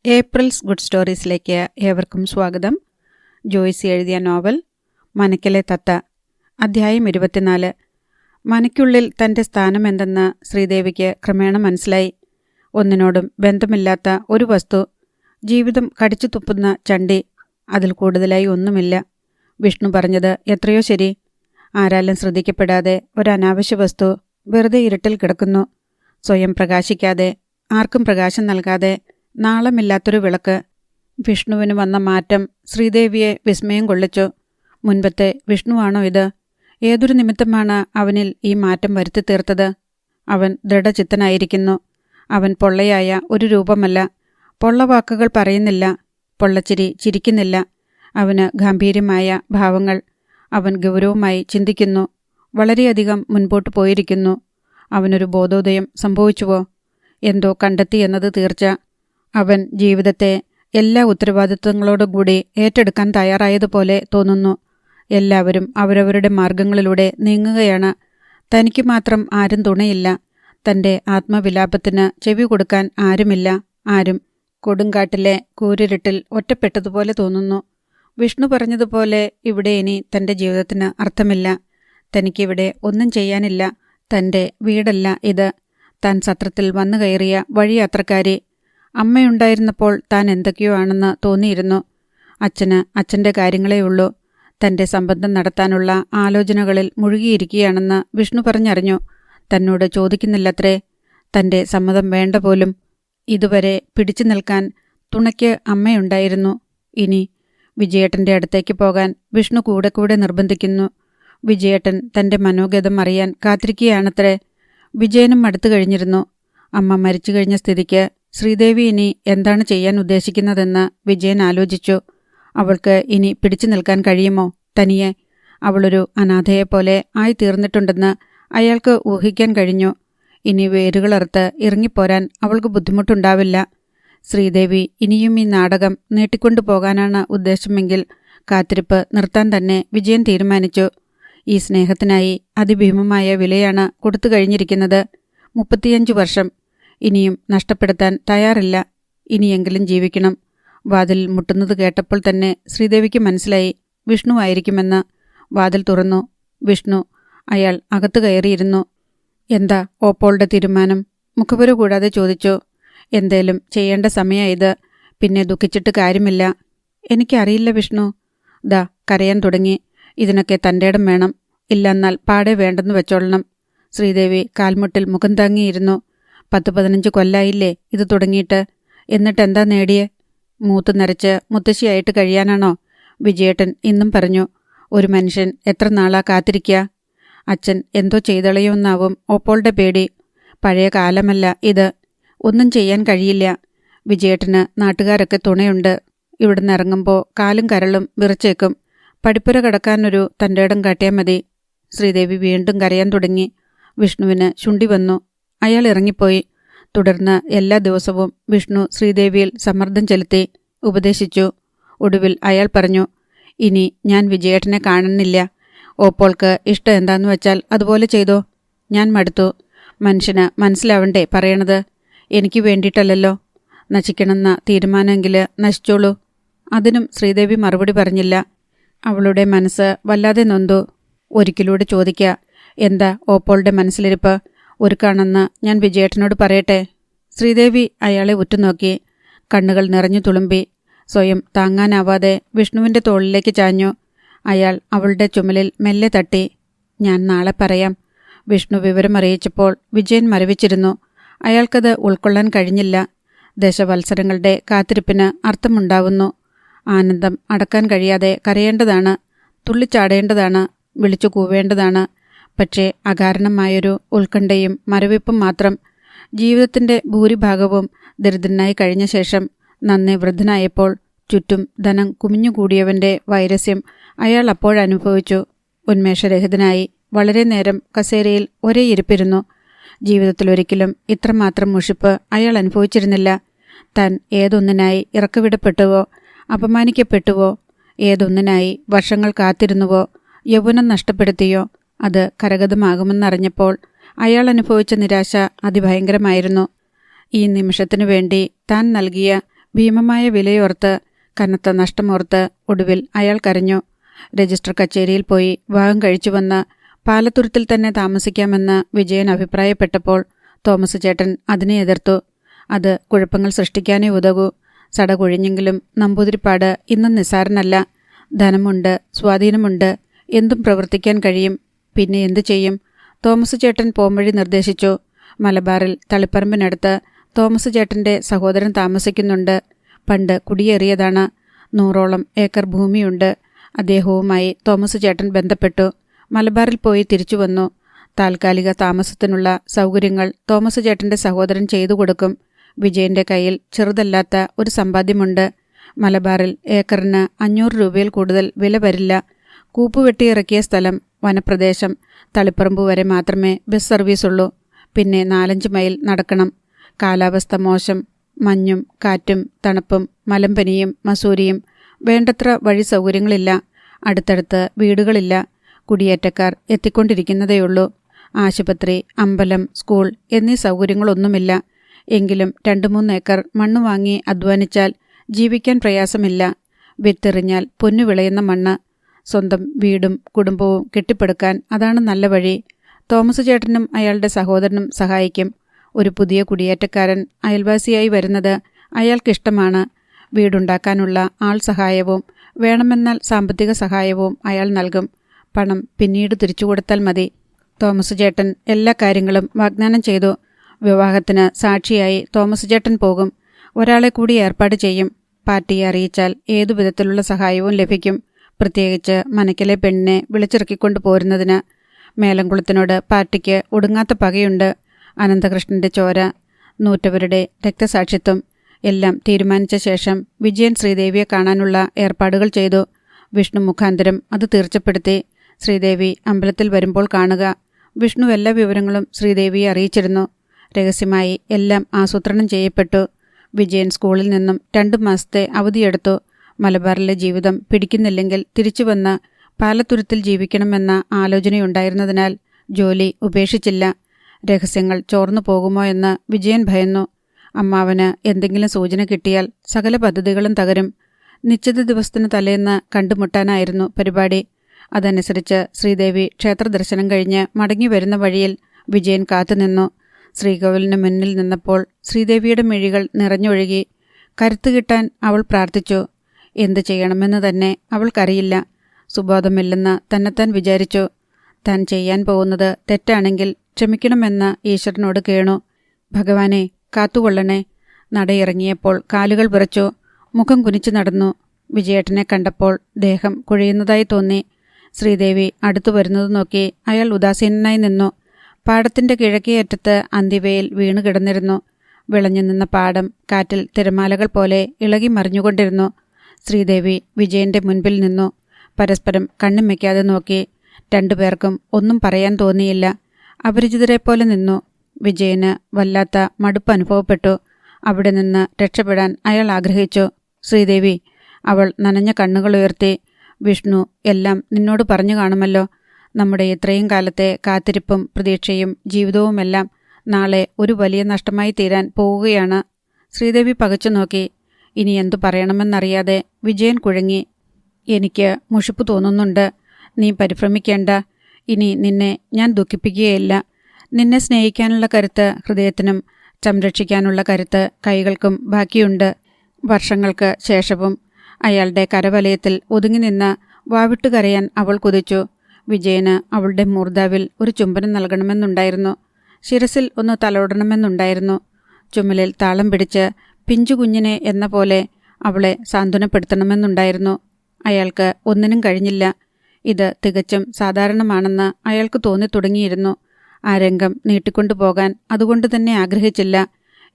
April's good സ്റ്റോറീസിലേക്ക് ഏവർക്കും സ്വാഗതം. ജോയ്സി എഴുതിയ നോവൽ മനയ്ക്കലെ തത്ത, അധ്യായം 24. മനയ്ക്കുള്ളിൽ തൻ്റെ സ്ഥാനമെന്തെന്ന് ശ്രീദേവിക്ക് ക്രമേണ മനസ്സിലായി. ഒന്നിനോടും ബന്ധമില്ലാത്ത ഒരു വസ്തു, ജീവിതം കടിച്ചു തുപ്പുന്ന ചണ്ടി, അതിൽ കൂടുതലായി ഒന്നുമില്ല. വിഷ്ണു പറഞ്ഞത് എത്രയോ ശരി. ആരാലും ശ്രദ്ധിക്കപ്പെടാതെ ഒരനാവശ്യ വസ്തു വെറുതെ ഇരുട്ടിൽ കിടക്കുന്നു, സ്വയം പ്രകാശിക്കാതെ, ആർക്കും പ്രകാശം നൽകാതെ. നാളമില്ലാത്തൊരു വിളക്ക്. വിഷ്ണുവിന് വന്ന മാറ്റം ശ്രീദേവിയെ വിസ്മയം കൊള്ളിച്ചു. മുൻപത്തെ വിഷ്ണുവാണോ ഇത്? ഏതൊരു നിമിത്തമാണ് അവനിൽ ഈ മാറ്റം വരുത്തി തീർത്തത്? അവൻ ദൃഢചിത്തനായിരിക്കുന്നു. അവൻ പൊള്ളയായ ഒരു രൂപമല്ല. പൊള്ളവാക്കുകൾ പറയുന്നില്ല, പൊള്ളച്ചിരി ചിരിക്കുന്നില്ല. അവന് ഗാംഭീര്യമായ ഭാവങ്ങൾ. അവൻ ഗൗരവമായി ചിന്തിക്കുന്നു, വളരെയധികം മുൻപോട്ട് പോയിരിക്കുന്നു. അവനൊരു ബോധോദയം സംഭവിച്ചുവോ? എന്തോ കണ്ടെത്തി എന്നത് തീർച്ച. അവൻ ജീവിതത്തെ എല്ലാ ഉത്തരവാദിത്വങ്ങളോടും കൂടി ഏറ്റെടുക്കാൻ തയ്യാറായതുപോലെ തോന്നുന്നു. എല്ലാവരും അവരവരുടെ മാർഗങ്ങളിലൂടെ നീങ്ങുകയാണ്. തനിക്ക് മാത്രം ആരും തുണയില്ല. തൻ്റെ ആത്മവിലാപത്തിന് ചെവി കൊടുക്കാൻ ആരുമില്ല. ആരും. കൊടുങ്കാട്ടിലെ കൂരിരുട്ടിൽ ഒറ്റപ്പെട്ടതുപോലെ തോന്നുന്നു. വിഷ്ണു പറഞ്ഞതുപോലെ ഇവിടെ ഇനി തൻ്റെ ജീവിതത്തിന് അർത്ഥമില്ല. തനിക്കിവിടെ ഒന്നും ചെയ്യാനില്ല. തൻ്റെ വീടല്ല ഇത്. താൻ സത്രത്തിൽ വന്നു കയറിയ വഴിയാത്രക്കാരി. അമ്മയുണ്ടായിരുന്നപ്പോൾ താൻ എന്തൊക്കെയോ ആണെന്ന് തോന്നിയിരുന്നു. അച്ഛന് അച്ഛൻ്റെ കാര്യങ്ങളേ ഉള്ളൂ. തൻ്റെ സംബന്ധം നടത്താനുള്ള ആലോചനകളിൽ മുഴുകിയിരിക്കുകയാണെന്ന് വിഷ്ണു പറഞ്ഞറിഞ്ഞു. തന്നോട് ചോദിക്കുന്നില്ലത്രേ. തൻ്റെ സമ്മതം വേണ്ട പോലും. ഇതുവരെ പിടിച്ചു നിൽക്കാൻ തുണയ്ക്ക് അമ്മയുണ്ടായിരുന്നു. ഇനി വിജയേട്ടൻ്റെ അടുത്തേക്ക് പോകാൻ വിഷ്ണു കൂടെ കൂടെ നിർബന്ധിക്കുന്നു. വിജയേട്ടൻ തൻ്റെ മനോഗതം അറിയാൻ കാത്തിരിക്കുകയാണത്രേ. വിജയനും അടുത്തു കഴിഞ്ഞിരുന്നു. അമ്മ മരിച്ചു കഴിഞ്ഞ സ്ഥിതിക്ക് ശ്രീദേവി ഇനി എന്താണ് ചെയ്യാൻ ഉദ്ദേശിക്കുന്നതെന്ന് വിജയൻ ആലോചിച്ചു. അവൾക്ക് ഇനി പിടിച്ചു നിൽക്കാൻ കഴിയുമോ തനിയെ? അവളൊരു അനാഥയെപ്പോലെ ആയിത്തീർന്നിട്ടുണ്ടെന്ന് അയാൾക്ക് ഊഹിക്കാൻ കഴിഞ്ഞു. ഇനി വേരുകളറുത്ത് ഇറങ്ങിപ്പോരാൻ അവൾക്ക് ബുദ്ധിമുട്ടുണ്ടാവില്ല. ശ്രീദേവി ഇനിയും ഈ നാടകം നീട്ടിക്കൊണ്ടു പോകാനാണ് ഉദ്ദേശമെങ്കിൽ കാത്തിരിപ്പ് നിർത്താൻ തന്നെ വിജയൻ തീരുമാനിച്ചു. ഈ സ്നേഹത്തിനായി അതിഭീമമായ വിലയാണ് കൊടുത്തു കഴിഞ്ഞിരിക്കുന്നത്. 35 വർഷം. ഇനിയും നഷ്ടപ്പെടുത്താൻ തയ്യാറില്ല. ഇനിയെങ്കിലും ജീവിക്കണം. വാതിൽ മുട്ടുന്നത് കേട്ടപ്പോൾ തന്നെ ശ്രീദേവിക്ക് മനസ്സിലായി വിഷ്ണു ആയിരിക്കുമെന്ന്. വാതിൽ തുറന്നു. വിഷ്ണു. അയാൾ അകത്തു കയറിയിരുന്നു. എന്താ ഓപ്പോളുടെ തീരുമാനം? മുഖപുര കൂടാതെ ചോദിച്ചു. എന്തേലും ചെയ്യേണ്ട സമയമായത്. പിന്നെ ദുഃഖിച്ചിട്ട് കാര്യമില്ല. എനിക്കറിയില്ല വിഷ്ണു. ദാ കരയാൻ തുടങ്ങി. ഇതിനൊക്കെ തൻ്റെ ഇടം വേണം. ഇല്ലെന്നാൽ പാടെ വേണ്ടെന്ന് വെച്ചോളണം. ശ്രീദേവി കാൽമുട്ടിൽ മുഖം താങ്ങിയിരുന്നു. 10-15 കൊല്ലായില്ലേ ഇത് തുടങ്ങിയിട്ട്. എന്നിട്ടെന്താ നേടിയേ? മൂത്ത് നരച്ച് മുത്തശ്ശിയായിട്ട് കഴിയാനാണോ? വിജയേട്ടൻ ഇന്നും പറഞ്ഞു. ഒരു മനുഷ്യൻ എത്ര നാളാ കാത്തിരിക്കുക? അച്ഛൻ എന്തോ ചെയ്തളയുമെന്നാവും ഓപ്പോളുടെ പേടി. പഴയ കാലമല്ല ഇത്. ഒന്നും ചെയ്യാൻ കഴിയില്ല. വിജയേട്ടന് നാട്ടുകാരൊക്കെ തുണയുണ്ട്. ഇവിടുന്ന് ഇറങ്ങുമ്പോൾ കാലും കരളും വിറച്ചേക്കും. പടിപ്പുര കടക്കാനൊരു തൻ്റെ ഇടം കാട്ടിയാൽ മതി. ശ്രീദേവി വീണ്ടും കരയാൻ തുടങ്ങി. വിഷ്ണുവിന് ശുണ്ഠി വന്നു. അയാൾ ഇറങ്ങിപ്പോയി. തുടർന്ന് എല്ലാ ദിവസവും വിഷ്ണു ശ്രീദേവിയിൽ സമ്മർദ്ദം ചെലുത്തി, ഉപദേശിച്ചു. ഒടുവിൽ അയാൾ പറഞ്ഞു, ഇനി ഞാൻ വിജയേട്ടനെ കാണുന്നില്ല. ഓപ്പോൾക്ക് ഇഷ്ടം എന്താന്ന് വെച്ചാൽ അതുപോലെ ചെയ്തോ. ഞാൻ മടുത്തു. മനുഷ്യന് മനസ്സിലാവണ്ടേ പറയണത്? എനിക്ക് വേണ്ടിയിട്ടല്ലല്ലോ. നശിക്കണമെന്ന തീരുമാനമെങ്കിൽ നശിച്ചോളൂ. അതിനും ശ്രീദേവി മറുപടി പറഞ്ഞില്ല. അവളുടെ മനസ്സ് വല്ലാതെ നൊന്തു. ഒരിക്കലൂടെ ചോദിക്കുക, എന്താ ഓപ്പോളുടെ മനസ്സിലിരിപ്പ്? ഒരുക്കാണെന്ന് ഞാൻ വിജയേട്ടനോട് പറയട്ടെ? ശ്രീദേവി അയാളെ ഉറ്റുനോക്കി. കണ്ണുകൾ നിറഞ്ഞു തുളുമ്പി. സ്വയം താങ്ങാനാവാതെ വിഷ്ണുവിൻ്റെ തോളിലേക്ക് ചാഞ്ഞു. അയാൾ അവളുടെ ചുമലിൽ മെല്ലെ തട്ടി. ഞാൻ നാളെ പറയാം. വിഷ്ണു വിവരമറിയിച്ചപ്പോൾ വിജയൻ മരവിച്ചിരുന്നു. അയാൾക്കത് ഉൾക്കൊള്ളാൻ കഴിഞ്ഞില്ല. ദശവത്സരങ്ങളുടെ കാത്തിരിപ്പിന് അർത്ഥമുണ്ടാവുന്നു. ആനന്ദം അടക്കാൻ കഴിയാതെ കരയേണ്ടതാണ്, തുള്ളിച്ചാടേണ്ടതാണ്, വിളിച്ചു കൂവേണ്ടതാണ്. പക്ഷേ അകാരണമായൊരു ഉത്കണ്ഠയും മരവിപ്പും മാത്രം. ജീവിതത്തിൻ്റെ ഭൂരിഭാഗവും ദരിദ്രനായി കഴിഞ്ഞ ശേഷം നന്നേ വൃദ്ധനായപ്പോൾ ചുറ്റും ധനം കുമിഞ്ഞുകൂടിയവൻ്റെ വൈരസ്യം അയാൾ അപ്പോഴനുഭവിച്ചു. ഉന്മേഷരഹിതനായി വളരെ നേരം കസേരയിൽ ഒരേ ഇരിപ്പിരുന്നു. ജീവിതത്തിലൊരിക്കലും ഇത്രമാത്രം മുഷിപ്പ് അയാൾ അനുഭവിച്ചിരുന്നില്ല. താൻ ഏതൊന്നിനായി ഇറക്കിവിടപ്പെട്ടുവോ, അപമാനിക്കപ്പെട്ടുവോ, ഏതൊന്നിനായി വർഷങ്ങൾ കാത്തിരുന്നുവോ, യൗവനം നഷ്ടപ്പെടുത്തിയോ, അത് കരഗതമാകുമെന്നറിഞ്ഞപ്പോൾ അയാൾ അനുഭവിച്ച നിരാശ അതിഭയങ്കരമായിരുന്നു. ഈ നിമിഷത്തിനു വേണ്ടി താൻ നൽകിയ ഭീമമായ വിലയോർത്ത്, കനത്ത നഷ്ടമോർത്ത് ഒടുവിൽ അയാൾ കരഞ്ഞു. രജിസ്റ്റർ കച്ചേരിയിൽ പോയി വിവാഹം കഴിച്ചുവന്ന് പാലത്തുരുത്തിൽ തന്നെ താമസിക്കാമെന്ന് വിജയൻ അഭിപ്രായപ്പെട്ടപ്പോൾ തോമസ് ചേട്ടൻ അതിനെ എതിർത്തു. അത് കുഴപ്പങ്ങൾ സൃഷ്ടിക്കാനേ ഉതകൂ. സടകുഴിഞ്ഞെങ്കിലും നമ്പൂതിരിപ്പാട് ഇന്നും നിസ്സാരനല്ല. ധനമുണ്ട്, സ്വാധീനമുണ്ട്, എന്തും പ്രവർത്തിക്കാൻ കഴിയും. പിന്നെ എന്തു ചെയ്യും? തോമസ് ചേട്ടൻ പോംവഴി നിർദ്ദേശിച്ചു. മലബാറിൽ തളിപ്പറമ്പിനടുത്ത് തോമസ് ചേട്ടൻ്റെ സഹോദരൻ താമസിക്കുന്നുണ്ട്. പണ്ട് കുടിയേറിയതാണ്. 100ഓളം ഏക്കർ ഭൂമിയുണ്ട്. അദ്ദേഹവുമായി തോമസ് ചേട്ടൻ ബന്ധപ്പെട്ടു. മലബാറിൽ പോയി തിരിച്ചു വന്നു. താൽക്കാലിക താമസത്തിനുള്ള സൗകര്യങ്ങൾ തോമസ് ചേട്ടൻ്റെ സഹോദരൻ ചെയ്തു കൊടുക്കും. വിജയൻ്റെ കയ്യിൽ ചെറുതല്ലാത്ത ഒരു സമ്പാദ്യമുണ്ട്. മലബാറിൽ ഏക്കറിന് 500 രൂപയിൽ കൂടുതൽ വില വരില്ല. കൂപ്പുവെട്ടിയിറക്കിയ സ്ഥലം, വനപ്രദേശം. തളിപ്പറമ്പ് വരെ മാത്രമേ ബസ് സർവീസുള്ളൂ. പിന്നെ 4-5 മൈൽ നടക്കണം. കാലാവസ്ഥ മോശം. മഞ്ഞും കാറ്റും തണുപ്പും മലമ്പനിയും മസൂരിയും. വേണ്ടത്ര വഴി സൗകര്യങ്ങളില്ല. അടുത്തടുത്ത് വീടുകളില്ല. കുടിയേറ്റക്കാർ എത്തിക്കൊണ്ടിരിക്കുന്നതേയുള്ളൂ. ആശുപത്രി, അമ്പലം, സ്കൂൾ എന്നീ സൗകര്യങ്ങളൊന്നുമില്ല. എങ്കിലും 2-3 ഏക്കർ മണ്ണ് വാങ്ങി അധ്വാനിച്ചാൽ ജീവിക്കാൻ പ്രയാസമില്ല. വിത്തെറിഞ്ഞാൽ പൊന്നു വിളയുന്ന മണ്ണ്. സ്വന്തം വീടും കുടുംബവും കെട്ടിപ്പടുക്കാൻ അതാണ് നല്ല വഴി. തോമസ് ചേട്ടനും അയാളുടെ സഹോദരനും സഹായിക്കും. ഒരു പുതിയ കുടിയേറ്റക്കാരൻ അയൽവാസിയായി വരുന്നത് അയാൾക്കിഷ്ടമാണ്. വീടുണ്ടാക്കാനുള്ള ആൾ സഹായവും വേണമെന്നാൽ സാമ്പത്തിക സഹായവും അയാൾ നൽകും. പണം പിന്നീട് തിരിച്ചു കൊടുത്താൽ മതി. തോമസ് ചേട്ടൻ എല്ലാ കാര്യങ്ങളും വാഗ്ദാനം ചെയ്തു. വിവാഹത്തിന് സാക്ഷിയായി തോമസ് ചേട്ടൻ പോകും. ഒരാളെ കൂടി ഏർപ്പാട് ചെയ്യും. പാർട്ടിയെ അറിയിച്ചാൽ ഏതു വിധത്തിലുള്ള സഹായവും ലഭിക്കും. പ്രത്യേകിച്ച് മനക്കിലെ പെണ്ണിനെ വിളിച്ചിറക്കിക്കൊണ്ട് പോരുന്നതിന്. മേലംകുളത്തിനോട് പാർട്ടിക്ക് ഒടുങ്ങാത്ത പകയുണ്ട്. അനന്തകൃഷ്ണന്റെ ചോര, നൂറ്റവരുടെ രക്തസാക്ഷിത്വം എല്ലാം തീരുമാനിച്ച ശേഷം വിജയൻ ശ്രീദേവിയെ കാണാനുള്ള ഏർപ്പാടുകൾ ചെയ്തു. വിഷ്ണു മുഖാന്തരം അത് തീർച്ചപ്പെടുത്തി. ശ്രീദേവി അമ്പലത്തിൽ വരുമ്പോൾ കാണുക. വിഷ്ണു എല്ലാ വിവരങ്ങളും ശ്രീദേവിയെ അറിയിച്ചിരുന്നു. രഹസ്യമായി എല്ലാം ആസൂത്രണം ചെയ്യപ്പെട്ടു. വിജയൻ സ്കൂളിൽ നിന്നും 2 മാസത്തെ അവധിയെടുത്തു. മലബാറിലെ ജീവിതം പിടിക്കുന്നില്ലെങ്കിൽ തിരിച്ചുവന്ന് പാലത്തുരുത്തിൽ ജീവിക്കണമെന്ന ആലോചനയുണ്ടായിരുന്നതിനാൽ ജോലി ഉപേക്ഷിച്ചില്ല. രഹസ്യങ്ങൾ ചോർന്നു പോകുമോ എന്ന് വിജയൻ ഭയന്നു. അമ്മാവന് എന്തെങ്കിലും സൂചന കിട്ടിയാൽ സകല പദ്ധതികളും തകരും. നിശ്ചിത ദിവസത്തിന് തലേന്ന് കണ്ടുമുട്ടാനായിരുന്നു പരിപാടി. അതനുസരിച്ച് ശ്രീദേവി ക്ഷേത്രദർശനം കഴിഞ്ഞ് മടങ്ങി വരുന്ന വഴിയിൽ വിജയൻ കാത്തുനിന്നു. ശ്രീകോവിലിന് മുന്നിൽ നിന്നപ്പോൾ ശ്രീദേവിയുടെ മിഴികൾ നിറഞ്ഞൊഴുകി. കരുത്തു കിട്ടാൻ അവൾ പ്രാർത്ഥിച്ചു. എന്തു ചെയ്യണമെന്ന് തന്നെ അവൾക്കറിയില്ല. സുബോധമില്ലെന്ന് തന്നെത്താൻ വിചാരിച്ചു. താൻ ചെയ്യാൻ പോകുന്നത് തെറ്റാണെങ്കിൽ ക്ഷമിക്കണമെന്ന് ഈശ്വരനോട് കേണു. ഭഗവാനെ കാത്തുകൊള്ളണേ. നടയിറങ്ങിയപ്പോൾ കാലുകൾ വിറച്ചു. മുഖം കുനിച്ചു നടന്നു. വിജയേട്ടനെ കണ്ടപ്പോൾ ദേഹം കുഴയുന്നതായി തോന്നി. ശ്രീദേവി അടുത്തു വരുന്നത് നോക്കി അയാൾ ഉദാസീനനായി നിന്നു. പാടത്തിന്റെ കിഴക്കേ അറ്റത്ത് അന്തിവയിൽ വീണു കിടന്നിരുന്നു. വിളഞ്ഞു നിന്ന പാടം കാറ്റിൽ തിരമാലകൾ പോലെ ഇളകി മറിഞ്ഞുകൊണ്ടിരുന്നു. ശ്രീദേവി വിജയന്റെ മുൻപിൽ നിന്നു. പരസ്പരം കണ്ണും വയ്ക്കാതെ നോക്കി. 2 പേർക്കും ഒന്നും പറയാൻ തോന്നിയില്ല. അപരിചിതരെപ്പോലെ നിന്നു. വിജയന് വല്ലാത്ത മടുപ്പ് അനുഭവപ്പെട്ടു. അവിടെ നിന്ന് രക്ഷപ്പെടാൻ അയാൾ ആഗ്രഹിച്ചു. ശ്രീദേവി, അവൾ നനഞ്ഞ കണ്ണുകളുയർത്തി. വിഷ്ണു എല്ലാം നിന്നോട് പറഞ്ഞു കാണുമല്ലോ. നമ്മുടെ ഇത്രയും കാലത്തെ കാത്തിരിപ്പും പ്രതീക്ഷയും ജീവിതവുമെല്ലാം നാളെ ഒരു വലിയ നഷ്ടമായി തീരാൻ പോവുകയാണ്. ശ്രീദേവി പകച്ചു നോക്കി. ഇനി എന്തു പറയണമെന്നറിയാതെ വിജയൻ കുഴങ്ങി. എനിക്ക് മുഷിപ്പ് തോന്നുന്നുണ്ട്. നീ പരിഭ്രമിക്കേണ്ട. ഇനി നിന്നെ ഞാൻ ദുഃഖിപ്പിക്കുകയില്ല. നിന്നെ സ്നേഹിക്കാനുള്ള കരുത്ത് ഹൃദയത്തിനും സംരക്ഷിക്കാനുള്ള കരുത്ത് കൈകൾക്കും ബാക്കിയുണ്ട്. വർഷങ്ങൾക്ക് ശേഷവും അയാളുടെ കരവലയത്തിൽ ഒതുങ്ങി നിന്ന് വാവിട്ടു കരയാൻ അവൾ കുതിച്ചു. വിജയന് അവളുടെ മൂർധാവിൽ ഒരു ചുംബനം നൽകണമെന്നുണ്ടായിരുന്നു. ശിരസിൽ ഒന്ന് തലോടണമെന്നുണ്ടായിരുന്നു. ചുമലിൽ താളം പിടിച്ച് പിഞ്ചുകുഞ്ഞിനെ എന്ന പോലെ അവളെ സാന്ത്വനപ്പെടുത്തണമെന്നുണ്ടായിരുന്നു. അയാൾക്ക് ഒന്നിനും കഴിഞ്ഞില്ല. ഇത് തികച്ചും സാധാരണമാണെന്ന് അയാൾക്ക് തോന്നിത്തുടങ്ങിയിരുന്നു. ആ രംഗം നീട്ടിക്കൊണ്ടുപോകാൻ അതുകൊണ്ട് തന്നെ ആഗ്രഹിച്ചില്ല.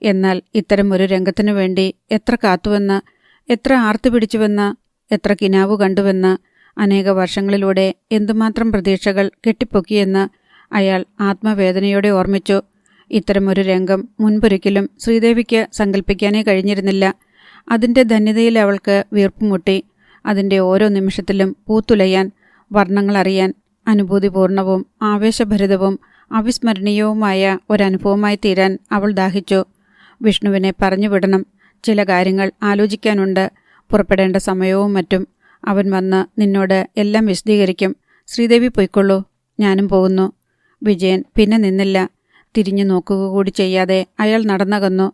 എന്നാൽ ഇത്തരം ഒരു രംഗത്തിനു വേണ്ടി എത്ര കാത്തുവെന്ന്, എത്ര ആർത്തുപിടിച്ചുവെന്ന്, എത്ര കിനാവു കണ്ടുവെന്ന്, അനേക വർഷങ്ങളിലൂടെ എന്തുമാത്രം പ്രതീക്ഷകൾ കെട്ടിപ്പൊക്കിയെന്ന് അയാൾ ആത്മവേദനയോടെ ഓർമ്മിച്ചു. ഇത്തരമൊരു രംഗം മുൻപൊരിക്കലും ശ്രീദേവിക്ക് സങ്കല്പിക്കാനേ കഴിഞ്ഞിരുന്നില്ല. അതിൻ്റെ ധന്യതയിൽ അവൾക്ക് വീർപ്പുമുട്ടി. അതിൻ്റെ ഓരോ നിമിഷത്തിലും പൂത്തുലയാൻ, വർണ്ണങ്ങളറിയാൻ, അനുഭൂതിപൂർണവും ആവേശഭരിതവും അവിസ്മരണീയവുമായ ഒരനുഭവമായി തീരാൻ അവൾ ദാഹിച്ചു. വിഷ്ണുവിനെ പറഞ്ഞുവിടണം. ചില കാര്യങ്ങൾ ആലോചിക്കാനുണ്ട്. പുറപ്പെടേണ്ട സമയവും മറ്റും. അവൻ വന്ന് നിന്നോട് എല്ലാം വിശദീകരിക്കും. ശ്രീദേവി പൊയ്ക്കൊള്ളൂ, ഞാനും പോകുന്നു. വിജയൻ പിന്നെ നിന്നില്ല. തിരിഞ്ഞു നോക്കുക കൂടി ചെയ്യാതെ അയാൾ നടന്നകന്നു.